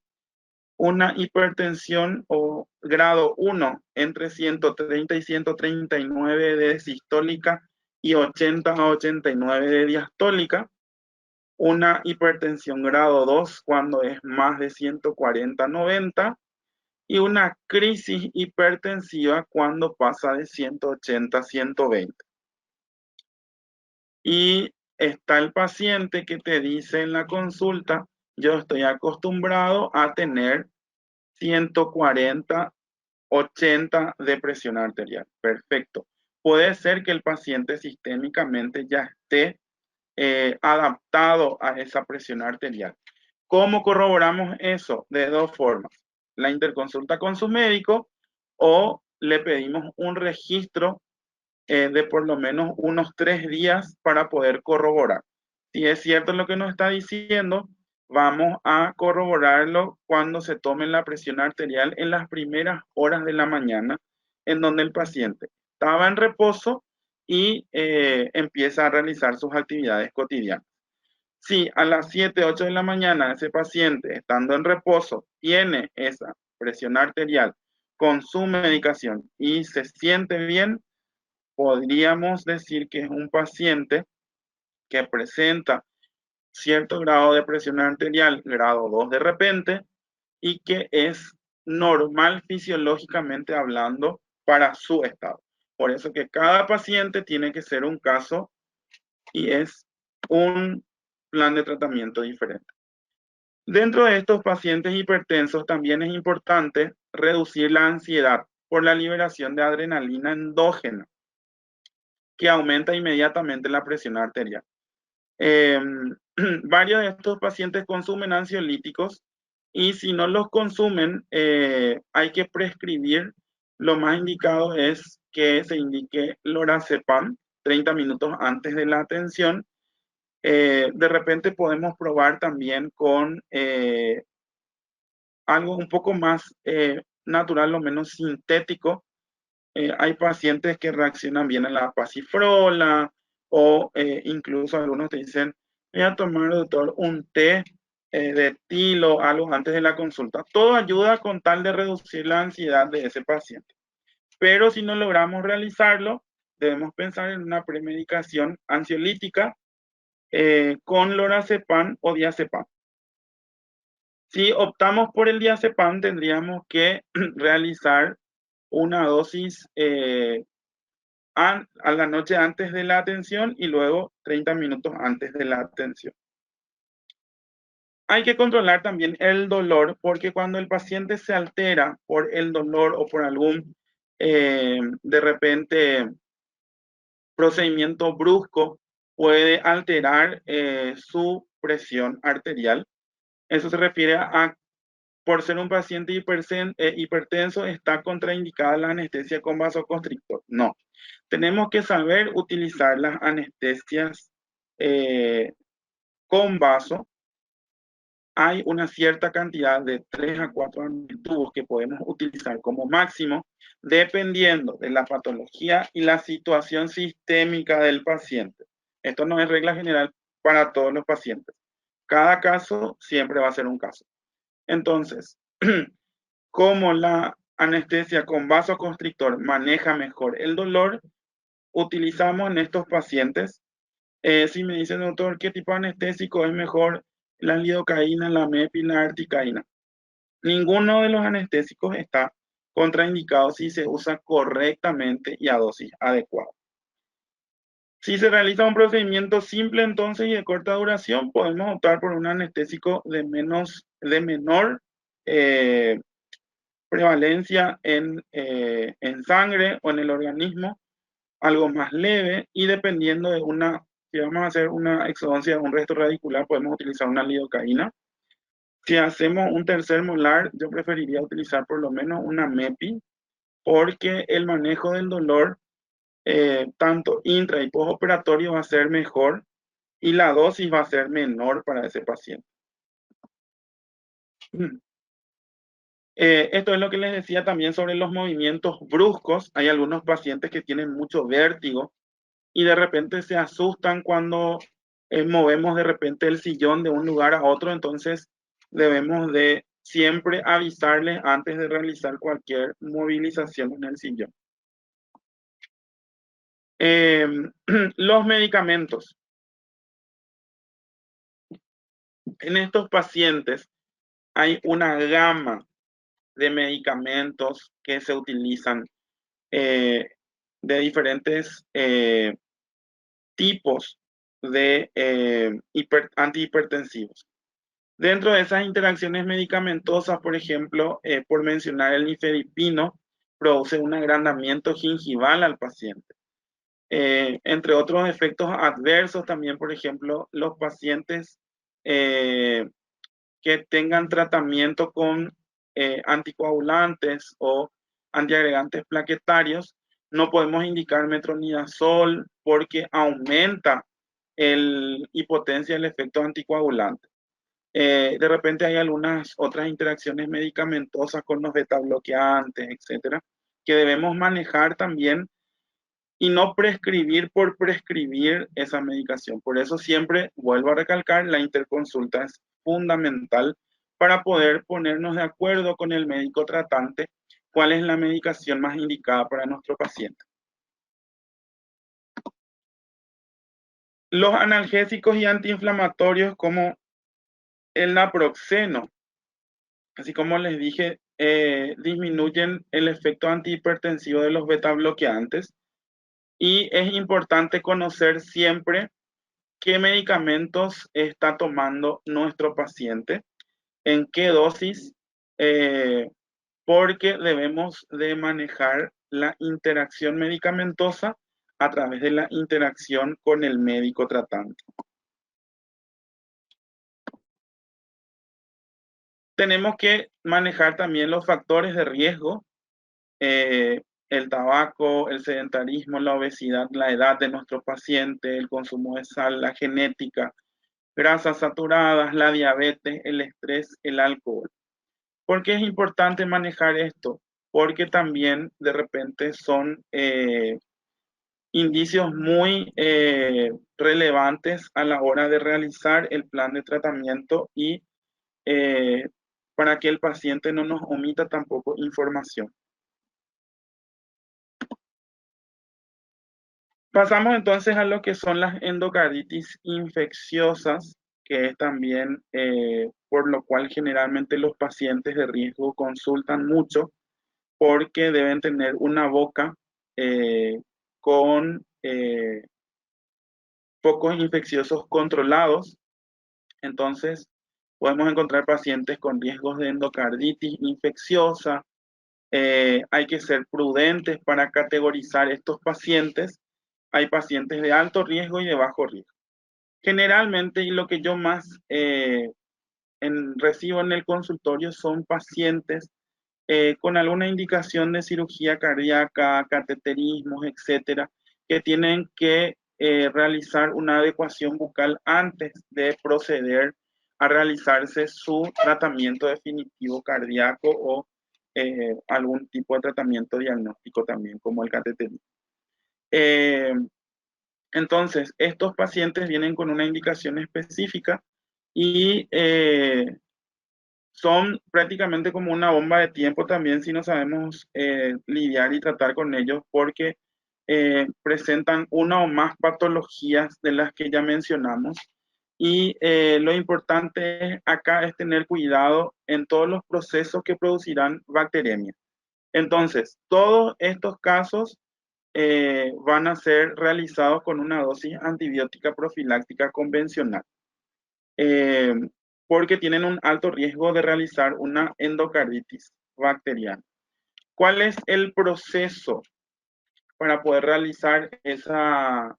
una hipertensión o grado 1 entre 130 y 139 de sistólica y 80 a 89 de diastólica, una hipertensión grado 2 cuando es más de 140 a 90 y una crisis hipertensiva cuando pasa de 180 a 120. Y está el paciente que te dice en la consulta, yo estoy acostumbrado a tener 140, 80 de presión arterial. Perfecto. Puede ser que el paciente sistémicamente ya esté adaptado a esa presión arterial. ¿Cómo corroboramos eso? De dos formas. La interconsulta con su médico o le pedimos un registro de por lo menos unos 3 días para poder corroborar. Si es cierto lo que nos está diciendo, vamos a corroborarlo cuando se tome la presión arterial en las primeras horas de la mañana, en donde el paciente estaba en reposo y empieza a realizar sus actividades cotidianas. Si a las 7, 8 de la mañana ese paciente, estando en reposo, tiene esa presión arterial con su medicación y se siente bien, podríamos decir que es un paciente que presenta cierto grado de presión arterial, grado 2 de repente, y que es normal fisiológicamente hablando para su estado. Por eso que cada paciente tiene que ser un caso y es un plan de tratamiento diferente. Dentro de estos pacientes hipertensos también es importante reducir la ansiedad por la liberación de adrenalina endógena, que aumenta inmediatamente la presión arterial. Varios de estos pacientes consumen ansiolíticos y si no los consumen, hay que prescribir. Lo más indicado es que se indique lorazepam 30 minutos antes de la atención. De repente podemos probar también con algo un poco más natural o menos sintético. Hay pacientes que reaccionan bien a la pasiflola o incluso algunos te dicen, voy a tomar, doctor, un té de tilo, algo antes de la consulta. Todo ayuda con tal de reducir la ansiedad de ese paciente. Pero si no logramos realizarlo, debemos pensar en una premedicación ansiolítica con lorazepam o diazepam. Si optamos por el diazepam, tendríamos que realizar una dosis a la noche antes de la atención y luego 30 minutos antes de la atención. Hay que controlar también el dolor porque cuando el paciente se altera por el dolor o por algún, de repente, procedimiento brusco, puede alterar su presión arterial. Eso se refiere a, por ser un paciente hipertenso, está contraindicada la anestesia con vasoconstrictor. No, tenemos que saber utilizar las anestesias con vaso hay una cierta cantidad de 3 a 4 tubos que podemos utilizar como máximo, dependiendo de la patología y la situación sistémica del paciente. Esto no es regla general para todos los pacientes. Cada caso siempre va a ser un caso. Entonces, como la anestesia con vasoconstrictor maneja mejor el dolor, utilizamos en estos pacientes. Si me dicen, doctor, ¿qué tipo de anestésico es mejor? La lidocaína, la mepi, la articaína. Ninguno de los anestésicos está contraindicado si se usa correctamente y a dosis adecuada. Si se realiza un procedimiento simple entonces y de corta duración, podemos optar por un anestésico de menor prevalencia en sangre o en el organismo, algo más leve, y dependiendo de si vamos a hacer una exodoncia de un resto radicular, podemos utilizar una lidocaína. Si hacemos un tercer molar, yo preferiría utilizar por lo menos una MEPI, porque el manejo del dolor, tanto intra y postoperatorio, va a ser mejor y la dosis va a ser menor para ese paciente. Esto es lo que les decía también sobre los movimientos bruscos. Hay algunos pacientes que tienen mucho vértigo y de repente se asustan cuando movemos de repente el sillón de un lugar a otro, entonces debemos de siempre avisarles antes de realizar cualquier movilización en el sillón. Los medicamentos. En estos pacientes hay una gama de medicamentos que se utilizan de diferentes tipos de antihipertensivos. Dentro de esas interacciones medicamentosas, por ejemplo, por mencionar el nifedipino, produce un agrandamiento gingival al paciente. Entre otros efectos adversos también, por ejemplo, los pacientes que tengan tratamiento con anticoagulantes o antiagregantes plaquetarios, no podemos indicar metronidazol porque aumenta y potencia el efecto anticoagulante. De repente hay algunas otras interacciones medicamentosas con los betabloqueantes, etcétera, que debemos manejar también y no prescribir por prescribir esa medicación. Por eso siempre vuelvo a recalcar, la interconsulta es fundamental para poder ponernos de acuerdo con el médico tratante cuál es la medicación más indicada para nuestro paciente. Los analgésicos y antiinflamatorios como el naproxeno, así como les dije, disminuyen el efecto antihipertensivo de los betabloqueantes. Y es importante conocer siempre qué medicamentos está tomando nuestro paciente, en qué dosis, porque debemos de manejar la interacción medicamentosa a través de la interacción con el médico tratante. Tenemos que manejar también los factores de riesgo, el tabaco, el sedentarismo, la obesidad, la edad de nuestro paciente, el consumo de sal, la genética, grasas saturadas, la diabetes, el estrés, el alcohol. ¿Por qué es importante manejar esto? Porque también de repente son indicios muy relevantes a la hora de realizar el plan de tratamiento y para que el paciente no nos omita tampoco información. Pasamos entonces a lo que son las endocarditis infecciosas, que es también por lo cual generalmente los pacientes de riesgo consultan mucho porque deben tener una boca con focos infecciosos controlados. Entonces, podemos encontrar pacientes con riesgos de endocarditis infecciosa. Hay que ser prudentes para categorizar estos pacientes. Hay pacientes de alto riesgo y de bajo riesgo. Generalmente, y lo que yo más recibo en el consultorio son pacientes con alguna indicación de cirugía cardíaca, cateterismos, etcétera, que tienen que realizar una adecuación bucal antes de proceder a realizarse su tratamiento definitivo cardíaco o algún tipo de tratamiento diagnóstico también, como el cateterismo. Entonces, estos pacientes vienen con una indicación específica y son prácticamente como una bomba de tiempo también si no sabemos lidiar y tratar con ellos, porque presentan una o más patologías de las que ya mencionamos. Y lo importante acá es tener cuidado en todos los procesos que producirán bacteremia. Entonces, todos estos casos van a ser realizados con una dosis antibiótica profiláctica convencional, eh, porque tienen un alto riesgo de realizar una endocarditis bacteriana. ¿Cuál es el proceso para poder realizar esa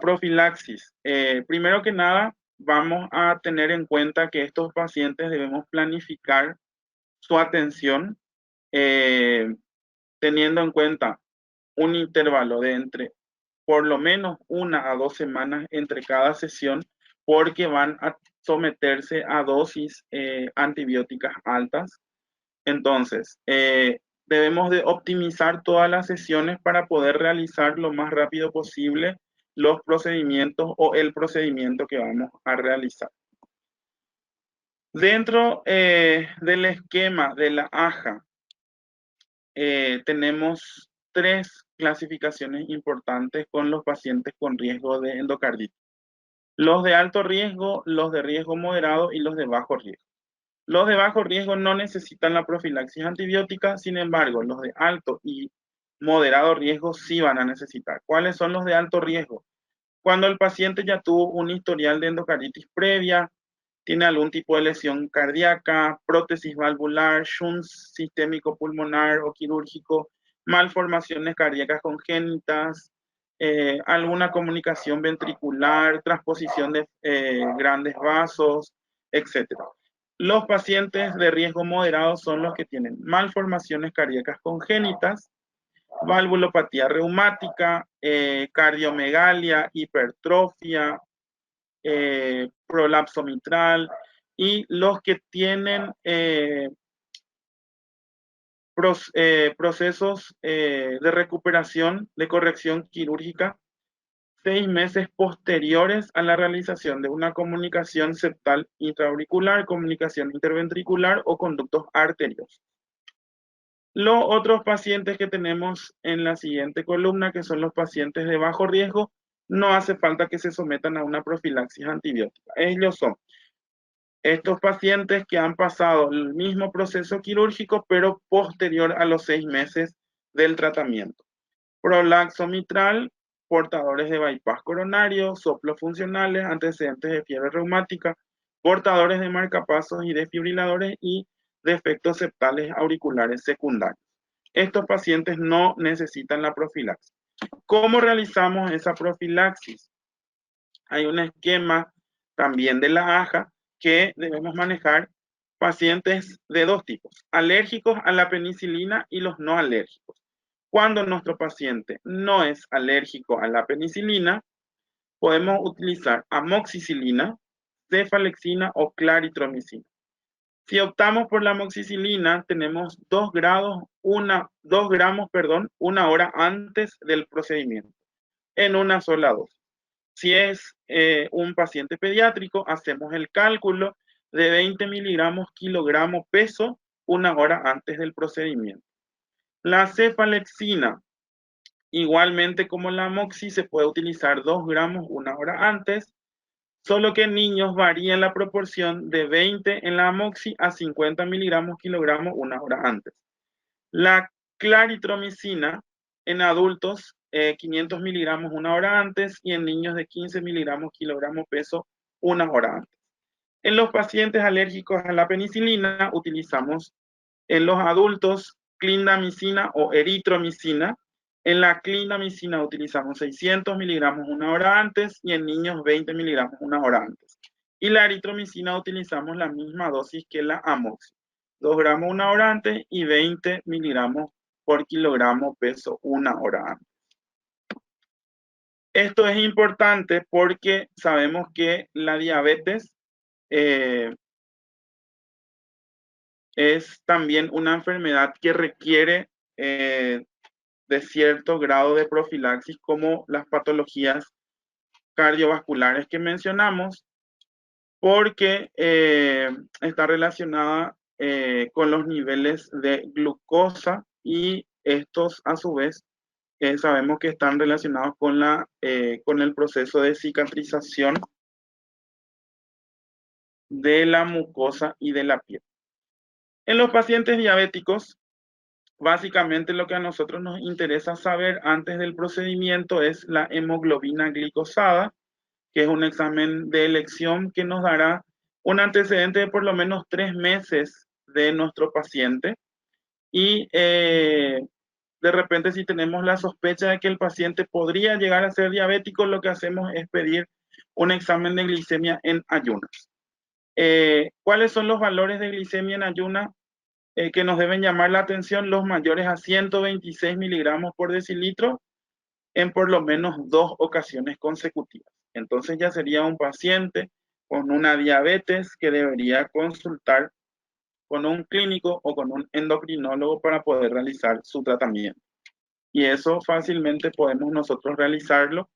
profilaxis? Primero que nada, vamos a tener en cuenta que estos pacientes debemos planificar su atención teniendo en cuenta un intervalo de entre por lo menos 1 a 2 semanas entre cada sesión, porque van a someterse a dosis antibióticas altas. Entonces, debemos de optimizar todas las sesiones para poder realizar lo más rápido posible los procedimientos o el procedimiento que vamos a realizar. Dentro del esquema de la AJA, tenemos 3 clasificaciones importantes con los pacientes con riesgo de endocarditis. Los de alto riesgo, los de riesgo moderado y los de bajo riesgo. Los de bajo riesgo no necesitan la profilaxis antibiótica, sin embargo, los de alto y moderado riesgo sí van a necesitar. ¿Cuáles son los de alto riesgo? Cuando el paciente ya tuvo un historial de endocarditis previa, tiene algún tipo de lesión cardíaca, prótesis valvular, shunt sistémico pulmonar o quirúrgico, malformaciones cardíacas congénitas, alguna comunicación ventricular, transposición de grandes vasos, etc. Los pacientes de riesgo moderado son los que tienen malformaciones cardíacas congénitas, valvulopatía reumática, cardiomegalia, hipertrofia, prolapso mitral, y los que tienen procesos de recuperación, de corrección quirúrgica, 6 meses posteriores a la realización de una comunicación septal intraauricular, comunicación interventricular o conductos arteriosos. Los otros pacientes que tenemos en la siguiente columna, que son los pacientes de bajo riesgo, no hace falta que se sometan a una profilaxis antibiótica. Ellos son estos pacientes que han pasado el mismo proceso quirúrgico, pero posterior a los 6 meses del tratamiento. Prolaxo mitral, portadores de bypass coronario, soplos funcionales, antecedentes de fiebre reumática, portadores de marcapasos y desfibriladores y defectos septales auriculares secundarios. Estos pacientes no necesitan la profilaxis. ¿Cómo realizamos esa profilaxis? Hay un esquema también de la AJA que debemos manejar pacientes de 2 tipos, alérgicos a la penicilina y los no alérgicos. Cuando nuestro paciente no es alérgico a la penicilina, podemos utilizar amoxicilina, cefalexina o claritromicina. Si optamos por la amoxicilina, tenemos 2 gramos, 1 hora antes del procedimiento, en una sola dosis. Si es un paciente pediátrico, hacemos el cálculo de 20 miligramos kilogramo peso 1 hora antes del procedimiento. La cefalexina, igualmente como la amoxi, se puede utilizar 2 gramos 1 hora antes, solo que en niños varía la proporción de 20 en la amoxi a 50 miligramos kilogramo 1 hora antes. La claritromicina en adultos, 500 miligramos 1 hora antes, y en niños de 15 miligramos kilogramo peso 1 hora antes. En los pacientes alérgicos a la penicilina utilizamos en los adultos clindamicina o eritromicina. En la clindamicina utilizamos 600 miligramos 1 hora antes y en niños 20 miligramos 1 hora antes. Y la eritromicina utilizamos la misma dosis que la amoxi, 2 gramos 1 hora antes y 20 miligramos por kilogramo peso 1 hora antes. Esto es importante porque sabemos que la diabetes es también una enfermedad que requiere de cierto grado de profilaxis, como las patologías cardiovasculares que mencionamos, porque está relacionada con los niveles de glucosa, y estos a su vez sabemos que están relacionados con el proceso de cicatrización de la mucosa y de la piel. En los pacientes diabéticos, básicamente lo que a nosotros nos interesa saber antes del procedimiento es la hemoglobina glicosada, que es un examen de elección que nos dará un antecedente de por lo menos 3 meses de nuestro paciente. Y de repente, si tenemos la sospecha de que el paciente podría llegar a ser diabético, lo que hacemos es pedir un examen de glicemia en ayunas. ¿Cuáles son los valores de glicemia en ayunas que nos deben llamar la atención? Los mayores a 126 miligramos por decilitro en por lo menos 2 ocasiones consecutivas. Entonces ya sería un paciente con una diabetes que debería consultar con un clínico o con un endocrinólogo para poder realizar su tratamiento. Y eso fácilmente podemos nosotros realizarlo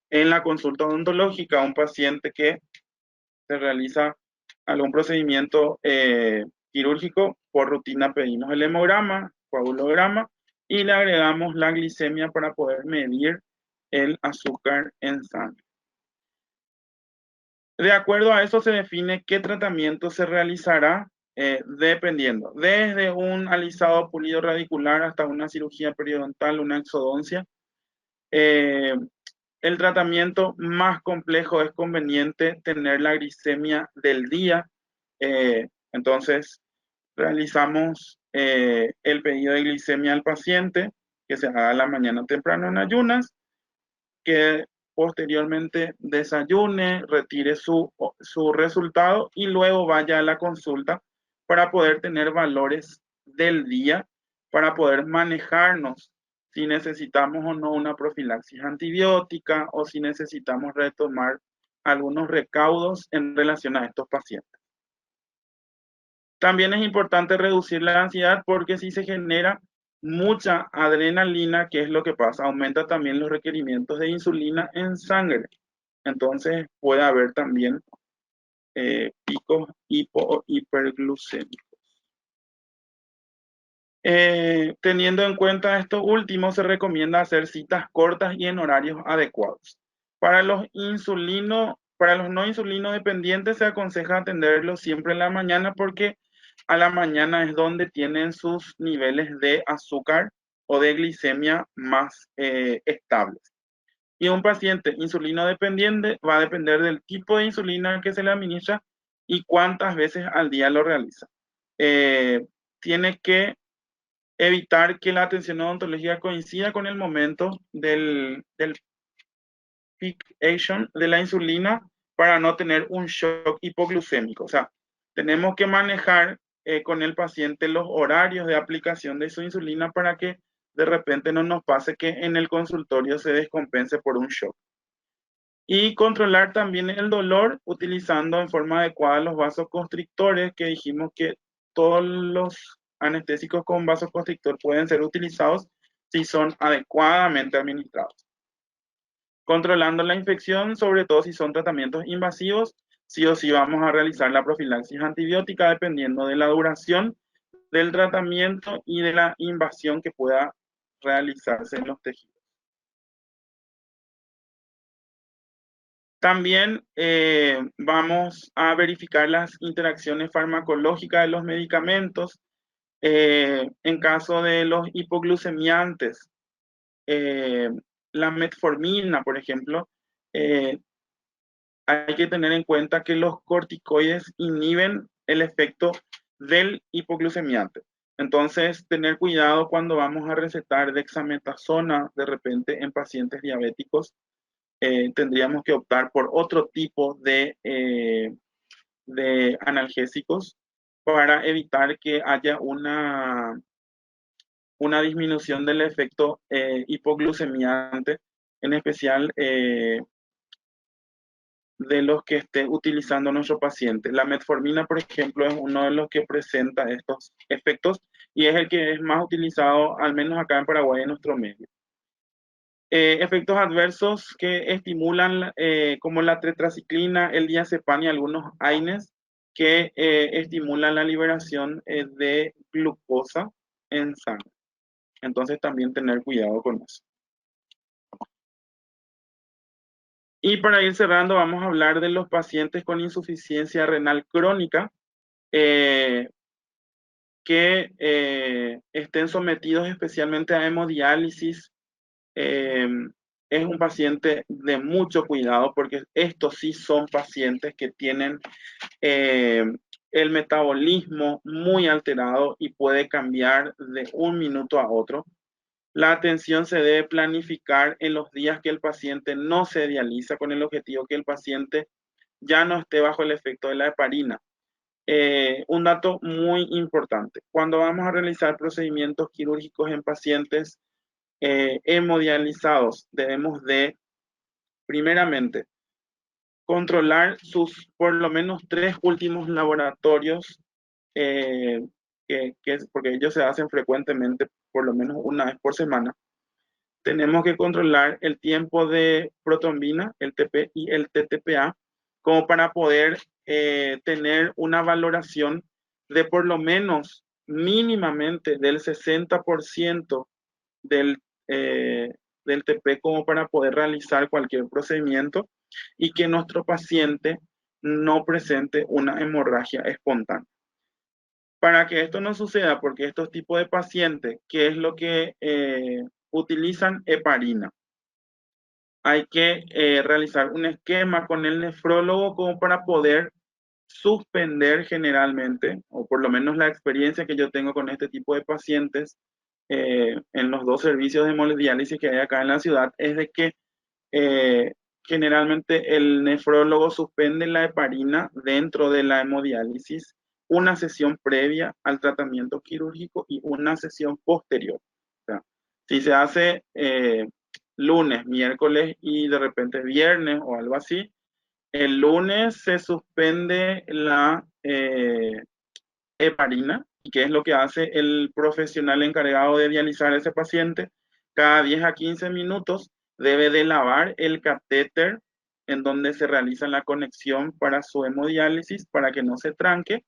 en la consulta odontológica. Un paciente que se realiza algún procedimiento quirúrgico, por rutina pedimos el hemograma, coagulograma, y le agregamos la glicemia para poder medir el azúcar en sangre. De acuerdo a eso se define qué tratamiento se realizará dependiendo, desde un alisado pulido radicular hasta una cirugía periodontal, una exodoncia. El tratamiento más complejo es conveniente tener la glicemia del día. Entonces, realizamos el pedido de glicemia al paciente, que se haga a la mañana temprano en ayunas, que posteriormente desayune, retire su resultado y luego vaya a la consulta para poder tener valores del día, para poder manejarnos si necesitamos o no una profilaxis antibiótica, o si necesitamos retomar algunos recaudos en relación a estos pacientes. También es importante reducir la ansiedad, porque si se genera mucha adrenalina, ¿qué es lo que pasa? Aumenta también los requerimientos de insulina en sangre. Entonces puede haber también picos hipo o hiperglucémicos. Teniendo en cuenta esto último, se recomienda hacer citas cortas y en horarios adecuados. Para los no insulino dependientes se aconseja atenderlos siempre en la mañana, porque a la mañana es donde tienen sus niveles de azúcar o de glicemia más estables. Y un paciente insulino dependiente va a depender del tipo de insulina que se le administra y cuántas veces al día lo realiza. Tiene que evitar que la atención odontológica coincida con el momento del peak action de la insulina, para no tener un shock hipoglucémico. O sea, tenemos que manejar con el paciente los horarios de aplicación de su insulina para que de repente no nos pase que en el consultorio se descompense por un shock. Y controlar también el dolor utilizando en forma adecuada los vasoconstrictores, que dijimos que todos los anestésicos con vasoconstrictor pueden ser utilizados si son adecuadamente administrados. Controlando la infección, sobre todo si son tratamientos invasivos, sí o sí vamos a realizar la profilaxis antibiótica dependiendo de la duración del tratamiento y de la invasión que pueda realizarse en los tejidos. También vamos a verificar las interacciones farmacológicas de los medicamentos. En caso de los hipoglucemiantes, la metformina, por ejemplo, hay que tener en cuenta que los corticoides inhiben el efecto del hipoglucemiante. Entonces, tener cuidado cuando vamos a recetar dexametasona de repente en pacientes diabéticos. Tendríamos que optar por otro tipo de analgésicos para evitar que haya una disminución del efecto hipoglucemiante en especial de los que esté utilizando nuestro paciente. La metformina, por ejemplo, es uno de los que presenta estos efectos y es el que es más utilizado, al menos acá en Paraguay, en nuestro medio. Efectos adversos que estimulan, como la tetraciclina, el diazepam y algunos AINES, que estimulan la liberación de glucosa en sangre. Entonces también tener cuidado con eso. Y para ir cerrando, vamos a hablar de los pacientes con insuficiencia renal crónica eh, que estén sometidos especialmente a hemodiálisis. eh, es un paciente de mucho cuidado porque estos sí son pacientes que tienen eh, el metabolismo muy alterado y puede cambiar de un minuto a otro. La atención se debe planificar en los días que el paciente no se dializa con el objetivo que el paciente ya no esté bajo el efecto de la heparina. Un dato muy importante, cuando vamos a realizar procedimientos quirúrgicos en pacientes hemodializados, debemos de, primeramente, controlar sus por lo menos 3 últimos laboratorios, eh, porque ellos se hacen frecuentemente, por lo menos una vez por semana. Tenemos que controlar el tiempo de protrombina, el TP y el TTPA, como para poder tener una valoración de por lo menos mínimamente del 60% del, eh, del TP, como para poder realizar cualquier procedimiento y que nuestro paciente no presente una hemorragia espontánea. Para que esto no suceda, porque estos tipos de pacientes, ¿qué es lo que utilizan? Heparina. Hay que realizar un esquema con el nefrólogo como para poder suspender generalmente, o por lo menos la experiencia que yo tengo con este tipo de pacientes en los 2 servicios de hemodiálisis que hay acá en la ciudad, es de que eh, generalmente el nefrólogo suspende la heparina dentro de la hemodiálisis, una sesión previa al tratamiento quirúrgico y una sesión posterior. O sea, si se hace lunes, miércoles y de repente viernes o algo así, el lunes se suspende la heparina, y qué es lo que hace el profesional encargado de dializar a ese paciente. Cada 10 a 15 minutos debe de lavar el catéter en donde se realiza la conexión para su hemodiálisis para que no se tranque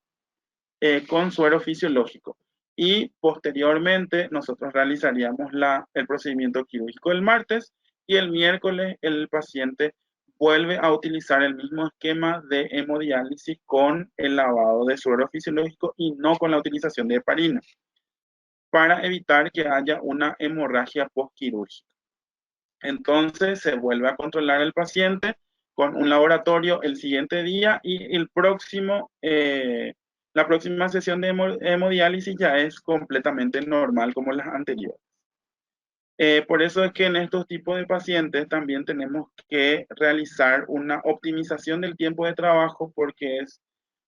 con suero fisiológico. Y posteriormente nosotros realizaríamos el procedimiento quirúrgico el martes y el miércoles el paciente vuelve a utilizar el mismo esquema de hemodiálisis con el lavado de suero fisiológico y no con la utilización de heparina para evitar que haya una hemorragia postquirúrgica. Entonces se vuelve a controlar el paciente con un laboratorio el siguiente día y la próxima sesión de hemodiálisis ya es completamente normal como las anteriores. Por eso es que en estos tipos de pacientes también tenemos que realizar una optimización del tiempo de trabajo porque es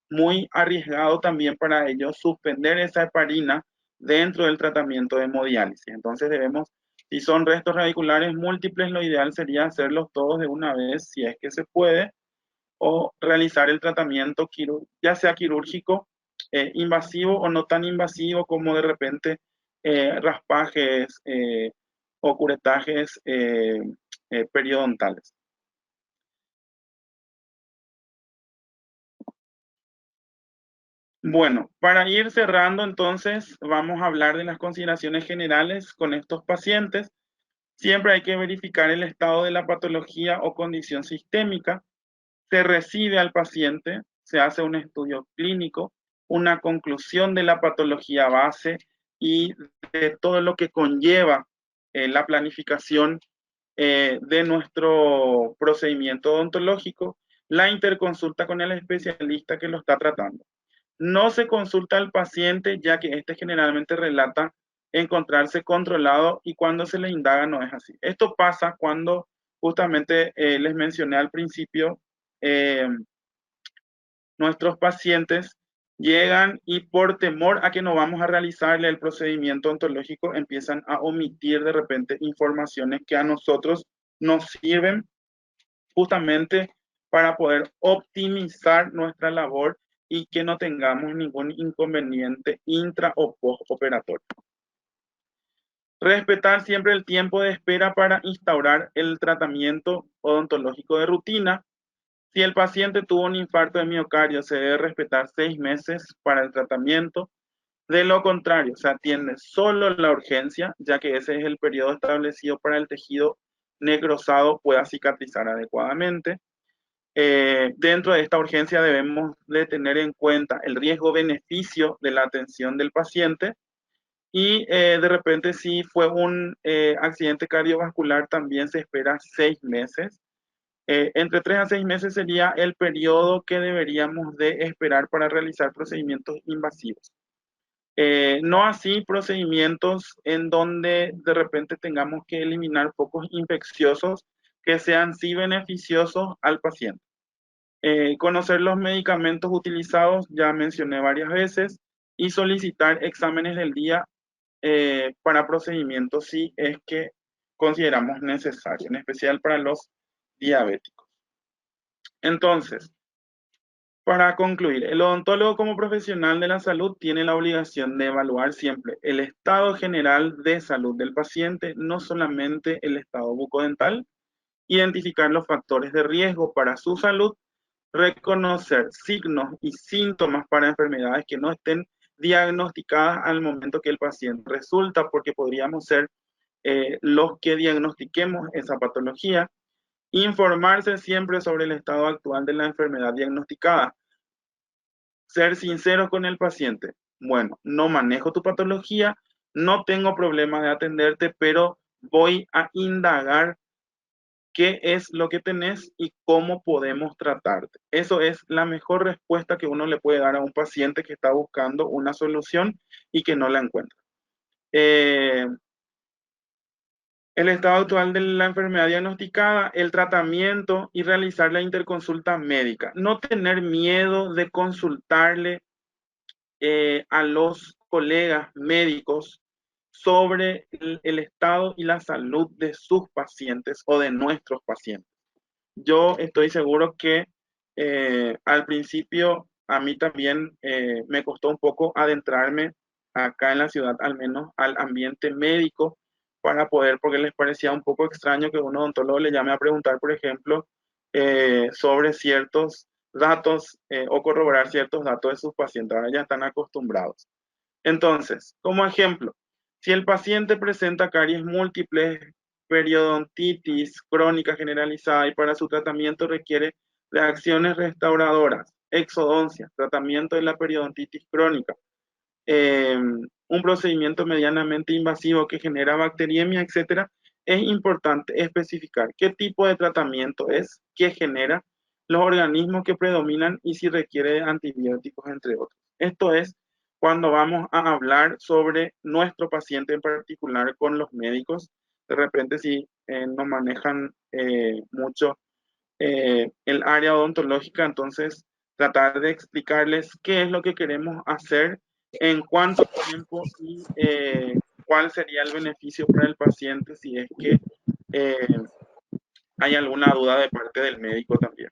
muy arriesgado también para ellos suspender esa heparina dentro del tratamiento de hemodiálisis. Entonces si son restos radiculares múltiples, lo ideal sería hacerlos todos de una vez, si es que se puede, o realizar el tratamiento ya sea quirúrgico, invasivo o no tan invasivo, como de repente raspajes o curetajes periodontales. Bueno, para ir cerrando, entonces, vamos a hablar de las consideraciones generales con estos pacientes. Siempre hay que verificar el estado de la patología o condición sistémica. Se recibe al paciente, se hace un estudio clínico, una conclusión de la patología base y de todo lo que conlleva la planificación de nuestro procedimiento odontológico, la interconsulta con el especialista que lo está tratando. No se consulta al paciente, ya que este generalmente relata encontrarse controlado y cuando se le indaga no es así. Esto pasa cuando justamente les mencioné al principio, eh, nuestros pacientes llegan y por temor a que no vamos a realizarle el procedimiento ontológico empiezan a omitir de repente informaciones que a nosotros nos sirven justamente para poder optimizar nuestra labor y que no tengamos ningún inconveniente intra o postoperatorio. Respetar siempre el tiempo de espera para instaurar el tratamiento odontológico de rutina. Si el paciente tuvo un infarto de miocardio, se debe respetar 6 meses para el tratamiento. De lo contrario, se atiende solo la urgencia, ya que ese es el periodo establecido para el tejido necrosado pueda cicatrizar adecuadamente. Dentro de esta urgencia debemos de tener en cuenta el riesgo-beneficio de la atención del paciente y de repente si fue un accidente cardiovascular también se espera 6 meses. Entre 3 a 6 meses sería el periodo que deberíamos de esperar para realizar procedimientos invasivos. No así procedimientos en donde de repente tengamos que eliminar focos infecciosos que sean sí beneficiosos al paciente. Conocer los medicamentos utilizados, ya mencioné varias veces, y solicitar exámenes del día para procedimientos si es que consideramos necesario, en especial para los diabéticos. Entonces, para concluir, el odontólogo como profesional de la salud tiene la obligación de evaluar siempre el estado general de salud del paciente, no solamente el estado bucodental, identificar los factores de riesgo para su salud, reconocer signos y síntomas para enfermedades que no estén diagnosticadas al momento que el paciente resulta, porque podríamos ser los que diagnostiquemos esa patología. Informarse siempre sobre el estado actual de la enfermedad diagnosticada. Ser sinceros con el paciente. Bueno, no manejo tu patología, no tengo problema de atenderte, pero voy a indagar qué es lo que tenés y cómo podemos tratarte. Eso es la mejor respuesta que uno le puede dar a un paciente que está buscando una solución y que no la encuentra. El estado actual de la enfermedad diagnosticada, el tratamiento y realizar la interconsulta médica. No tener miedo de consultarle a los colegas médicos sobre el estado y la salud de sus pacientes o de nuestros pacientes. Yo estoy seguro que al principio a mí también me costó un poco adentrarme acá en la ciudad, al menos al ambiente médico, para poder, porque les parecía un poco extraño que un odontólogo le llame a preguntar, por ejemplo, sobre ciertos datos o corroborar ciertos datos de sus pacientes. Ahora ya están acostumbrados. Entonces, como ejemplo, si el paciente presenta caries múltiples, periodontitis crónica generalizada y para su tratamiento requiere de acciones restauradoras, exodoncia, tratamiento de la periodontitis crónica, un procedimiento medianamente invasivo que genera bacteriemia, etcétera, es importante especificar qué tipo de tratamiento es, qué genera, los organismos que predominan y si requiere de antibióticos, entre otros. Esto es cuando vamos a hablar sobre nuestro paciente en particular con los médicos. De repente si no manejan mucho el área odontológica, entonces tratar de explicarles qué es lo que queremos hacer, en cuánto tiempo y cuál sería el beneficio para el paciente si es que hay alguna duda de parte del médico también.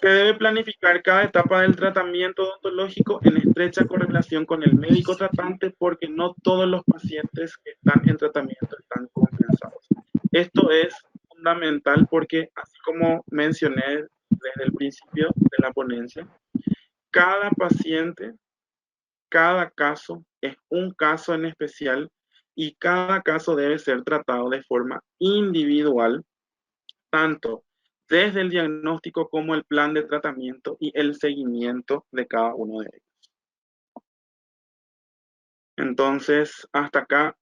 Se debe planificar cada etapa del tratamiento odontológico en estrecha correlación con el médico tratante porque no todos los pacientes que están en tratamiento están compensados. Esto es fundamental porque, así como mencioné desde el principio de la ponencia, cada paciente, cada caso es un caso en especial y cada caso debe ser tratado de forma individual, tanto desde el diagnóstico como el plan de tratamiento y el seguimiento de cada uno de ellos. Entonces, hasta acá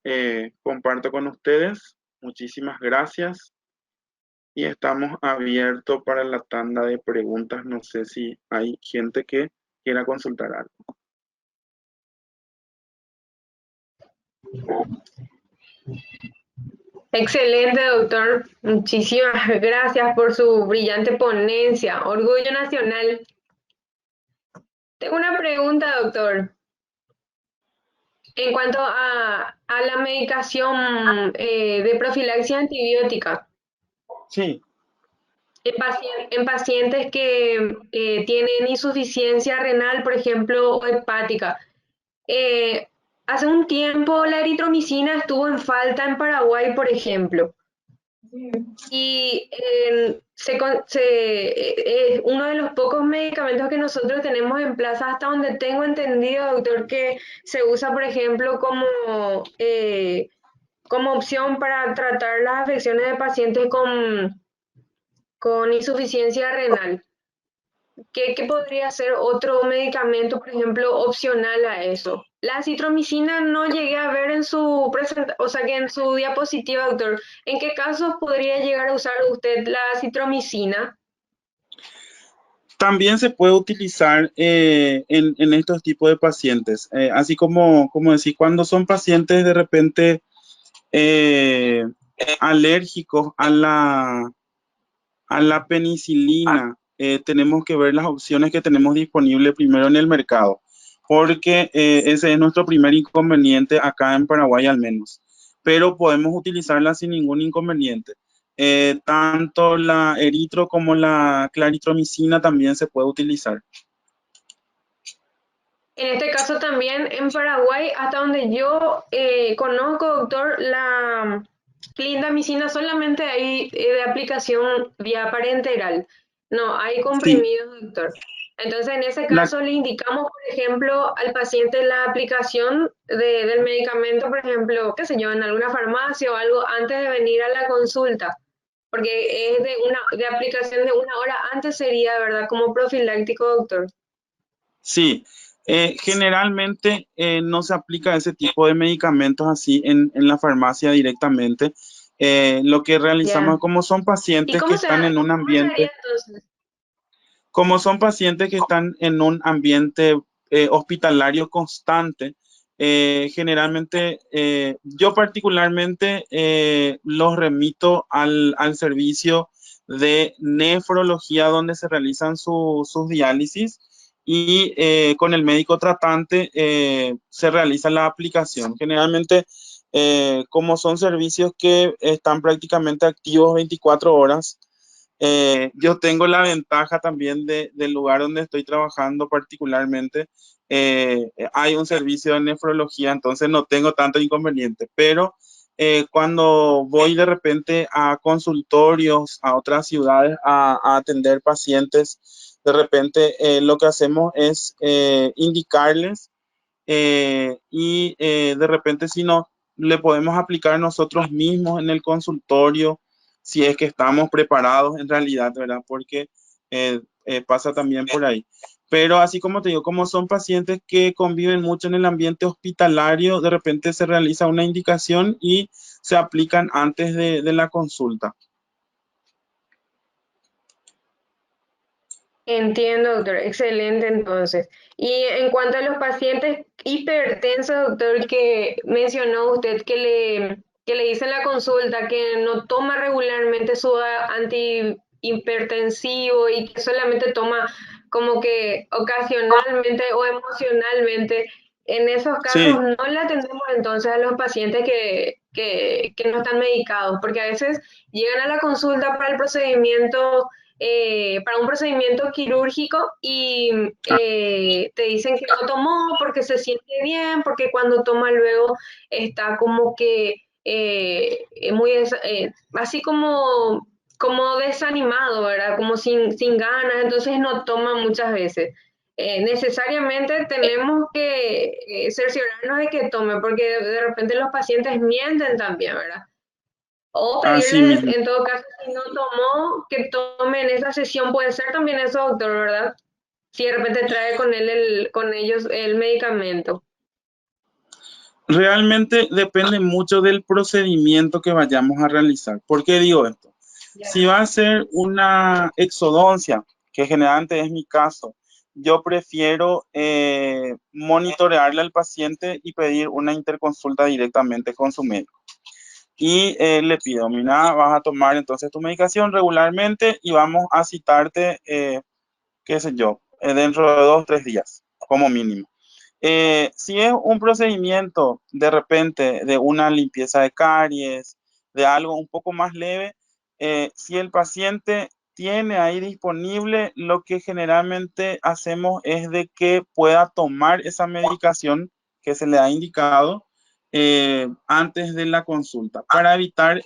comparto con ustedes. Muchísimas gracias y estamos abiertos para la tanda de preguntas. No sé si hay gente que quiera consultar algo. Excelente, doctor. Muchísimas gracias por su brillante ponencia. Orgullo nacional. Tengo una pregunta, doctor. En cuanto a a la medicación de profilaxis antibiótica Sí, en pacientes que tienen insuficiencia renal, por ejemplo, o hepática. Eh, Hace un tiempo la eritromicina estuvo en falta en Paraguay, por ejemplo. Y es uno de los pocos medicamentos que nosotros tenemos en plaza, hasta donde tengo entendido, doctor, que se usa, por ejemplo, como opción para tratar las afecciones de pacientes con insuficiencia renal. ¿Qué podría ser otro medicamento, por ejemplo, opcional a eso? La citromicina no llegué a ver en su o sea que en su diapositiva, doctor. ¿En qué casos podría llegar a usar usted la citromicina? también se puede utilizar en estos tipos de pacientes, así como decir, cuando son pacientes de repente eh, alérgicos a la penicilina, tenemos que ver las opciones que tenemos disponibles primero en el mercado, porque ese es nuestro primer inconveniente acá en Paraguay al menos, pero podemos utilizarla sin ningún inconveniente. Tanto la eritro como la claritromicina también se puede utilizar. En este caso también en Paraguay, hasta donde yo conozco, doctor, la clindamicina solamente hay de aplicación vía parenteral. No, hay Sí, comprimidos, doctor. Entonces, en ese la, caso le indicamos, por ejemplo, al paciente la aplicación del medicamento, por ejemplo, qué sé yo, en alguna farmacia o algo antes de venir a la consulta, porque es de aplicación de 1 hora antes sería, ¿verdad? Como profiláctico, doctor. sí. Generalmente no se aplica ese tipo de medicamentos así en la farmacia directamente. Lo que realizamos, Ya. como son ¿Y pacientes que están en un cómo se haría ambiente, entonces? como son pacientes que están en un ambiente hospitalario constante, generalmente yo particularmente los remito al servicio de nefrología donde se realizan sus diálisis y con el médico tratante se realiza la aplicación. Generalmente, como son servicios que están prácticamente activos 24 horas, yo tengo la ventaja también del lugar donde estoy trabajando particularmente. Hay un servicio de nefrología, entonces no tengo tanto inconveniente, pero cuando voy de repente a consultorios, a otras ciudades, a atender pacientes, de repente lo que hacemos es indicarles y de repente si no, le podemos aplicar nosotros mismos en el consultorio, si es que estamos preparados en realidad, ¿verdad? Porque pasa también por ahí. Pero así como te digo, como son pacientes que conviven mucho en el ambiente hospitalario, de repente se realiza una indicación y se aplican antes de la consulta. Entiendo, doctor. Excelente, entonces. Y en cuanto a los pacientes hipertensos, doctor, que mencionó usted que le dice en la consulta que no toma regularmente su antihipertensivo y que solamente toma como que ocasionalmente o emocionalmente, en esos casos Sí, no le atendemos entonces a los pacientes que no están medicados, porque a veces llegan a la consulta para un procedimiento quirúrgico y te dicen que no tomó porque se siente bien, porque cuando toma luego está como que así como desanimado, ¿verdad? Como sin ganas, entonces no toma muchas veces. Necesariamente tenemos que cerciorarnos de que tome, porque de repente los pacientes mienten también, ¿verdad? O así pedirles, mismo. en todo caso, si no tomó, que tome en esa sesión. Puede ser también eso, doctor, ¿verdad? Si de repente trae con él con ellos el medicamento. Realmente depende mucho del procedimiento que vayamos a realizar. ¿Por qué digo esto? Si va a ser una exodoncia, que generalmente es mi caso, yo prefiero monitorearle al paciente y pedir una interconsulta directamente con su médico. Y le pido, mira, vas a tomar entonces tu medicación regularmente y vamos a citarte, qué sé yo, dentro de 2 o 3 días, como mínimo. Si es un procedimiento de repente de una limpieza de caries, de algo un poco más leve, si el paciente tiene ahí disponible, lo que generalmente hacemos es de que pueda tomar esa medicación que se le ha indicado antes de la consulta para evitar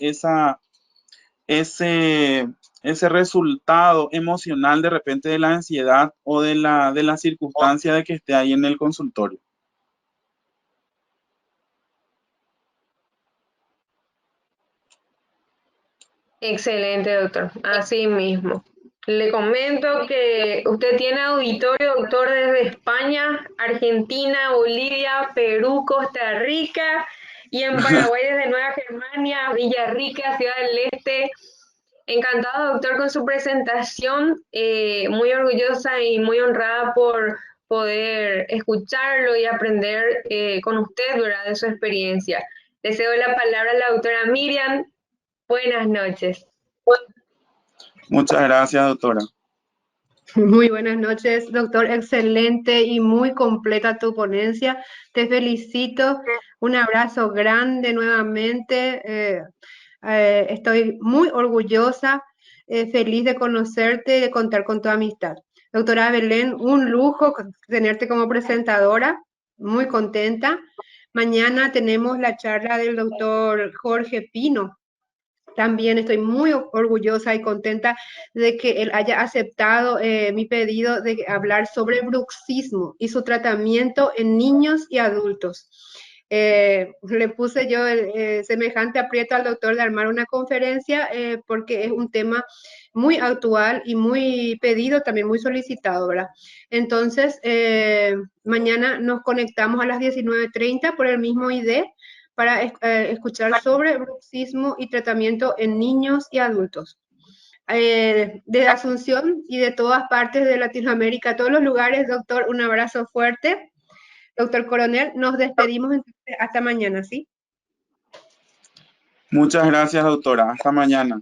ese, ese resultado emocional de repente de la ansiedad o de la circunstancia de que esté ahí en el consultorio. Excelente, doctor. Así mismo. Le comento que usted tiene auditorio, doctor, desde España, Argentina, Bolivia, Perú, Costa Rica y en Paraguay desde Nueva Germania, Villarrica, Ciudad del Este. Encantado, doctor, con su presentación. Muy orgullosa y muy honrada por poder escucharlo y aprender con usted, ¿verdad?, de su experiencia. Le cedo la palabra a la doctora Miriam. Buenas noches. Muchas gracias, doctora. Muy buenas noches, doctor. Excelente y muy completa tu ponencia. Te felicito. Un abrazo grande nuevamente. Estoy muy orgullosa, feliz de conocerte y de contar con tu amistad. Doctora Belén, un lujo tenerte como presentadora. Muy contenta. Mañana tenemos la charla del doctor Jorge Pino. También estoy muy orgullosa y contenta de que él haya aceptado mi pedido de hablar sobre bruxismo y su tratamiento en niños y adultos. Le puse yo semejante aprieto al doctor de armar una conferencia porque es un tema muy actual y muy pedido, también muy solicitado, ¿verdad? Entonces, mañana nos conectamos a las 19:30 por el mismo ID para escuchar sobre bruxismo y tratamiento en niños y adultos. De Asunción y de todas partes de Latinoamérica, todos los lugares, doctor, un abrazo fuerte. Doctor Coronel, nos despedimos entonces hasta mañana, ¿sí? Muchas gracias, doctora. Hasta mañana.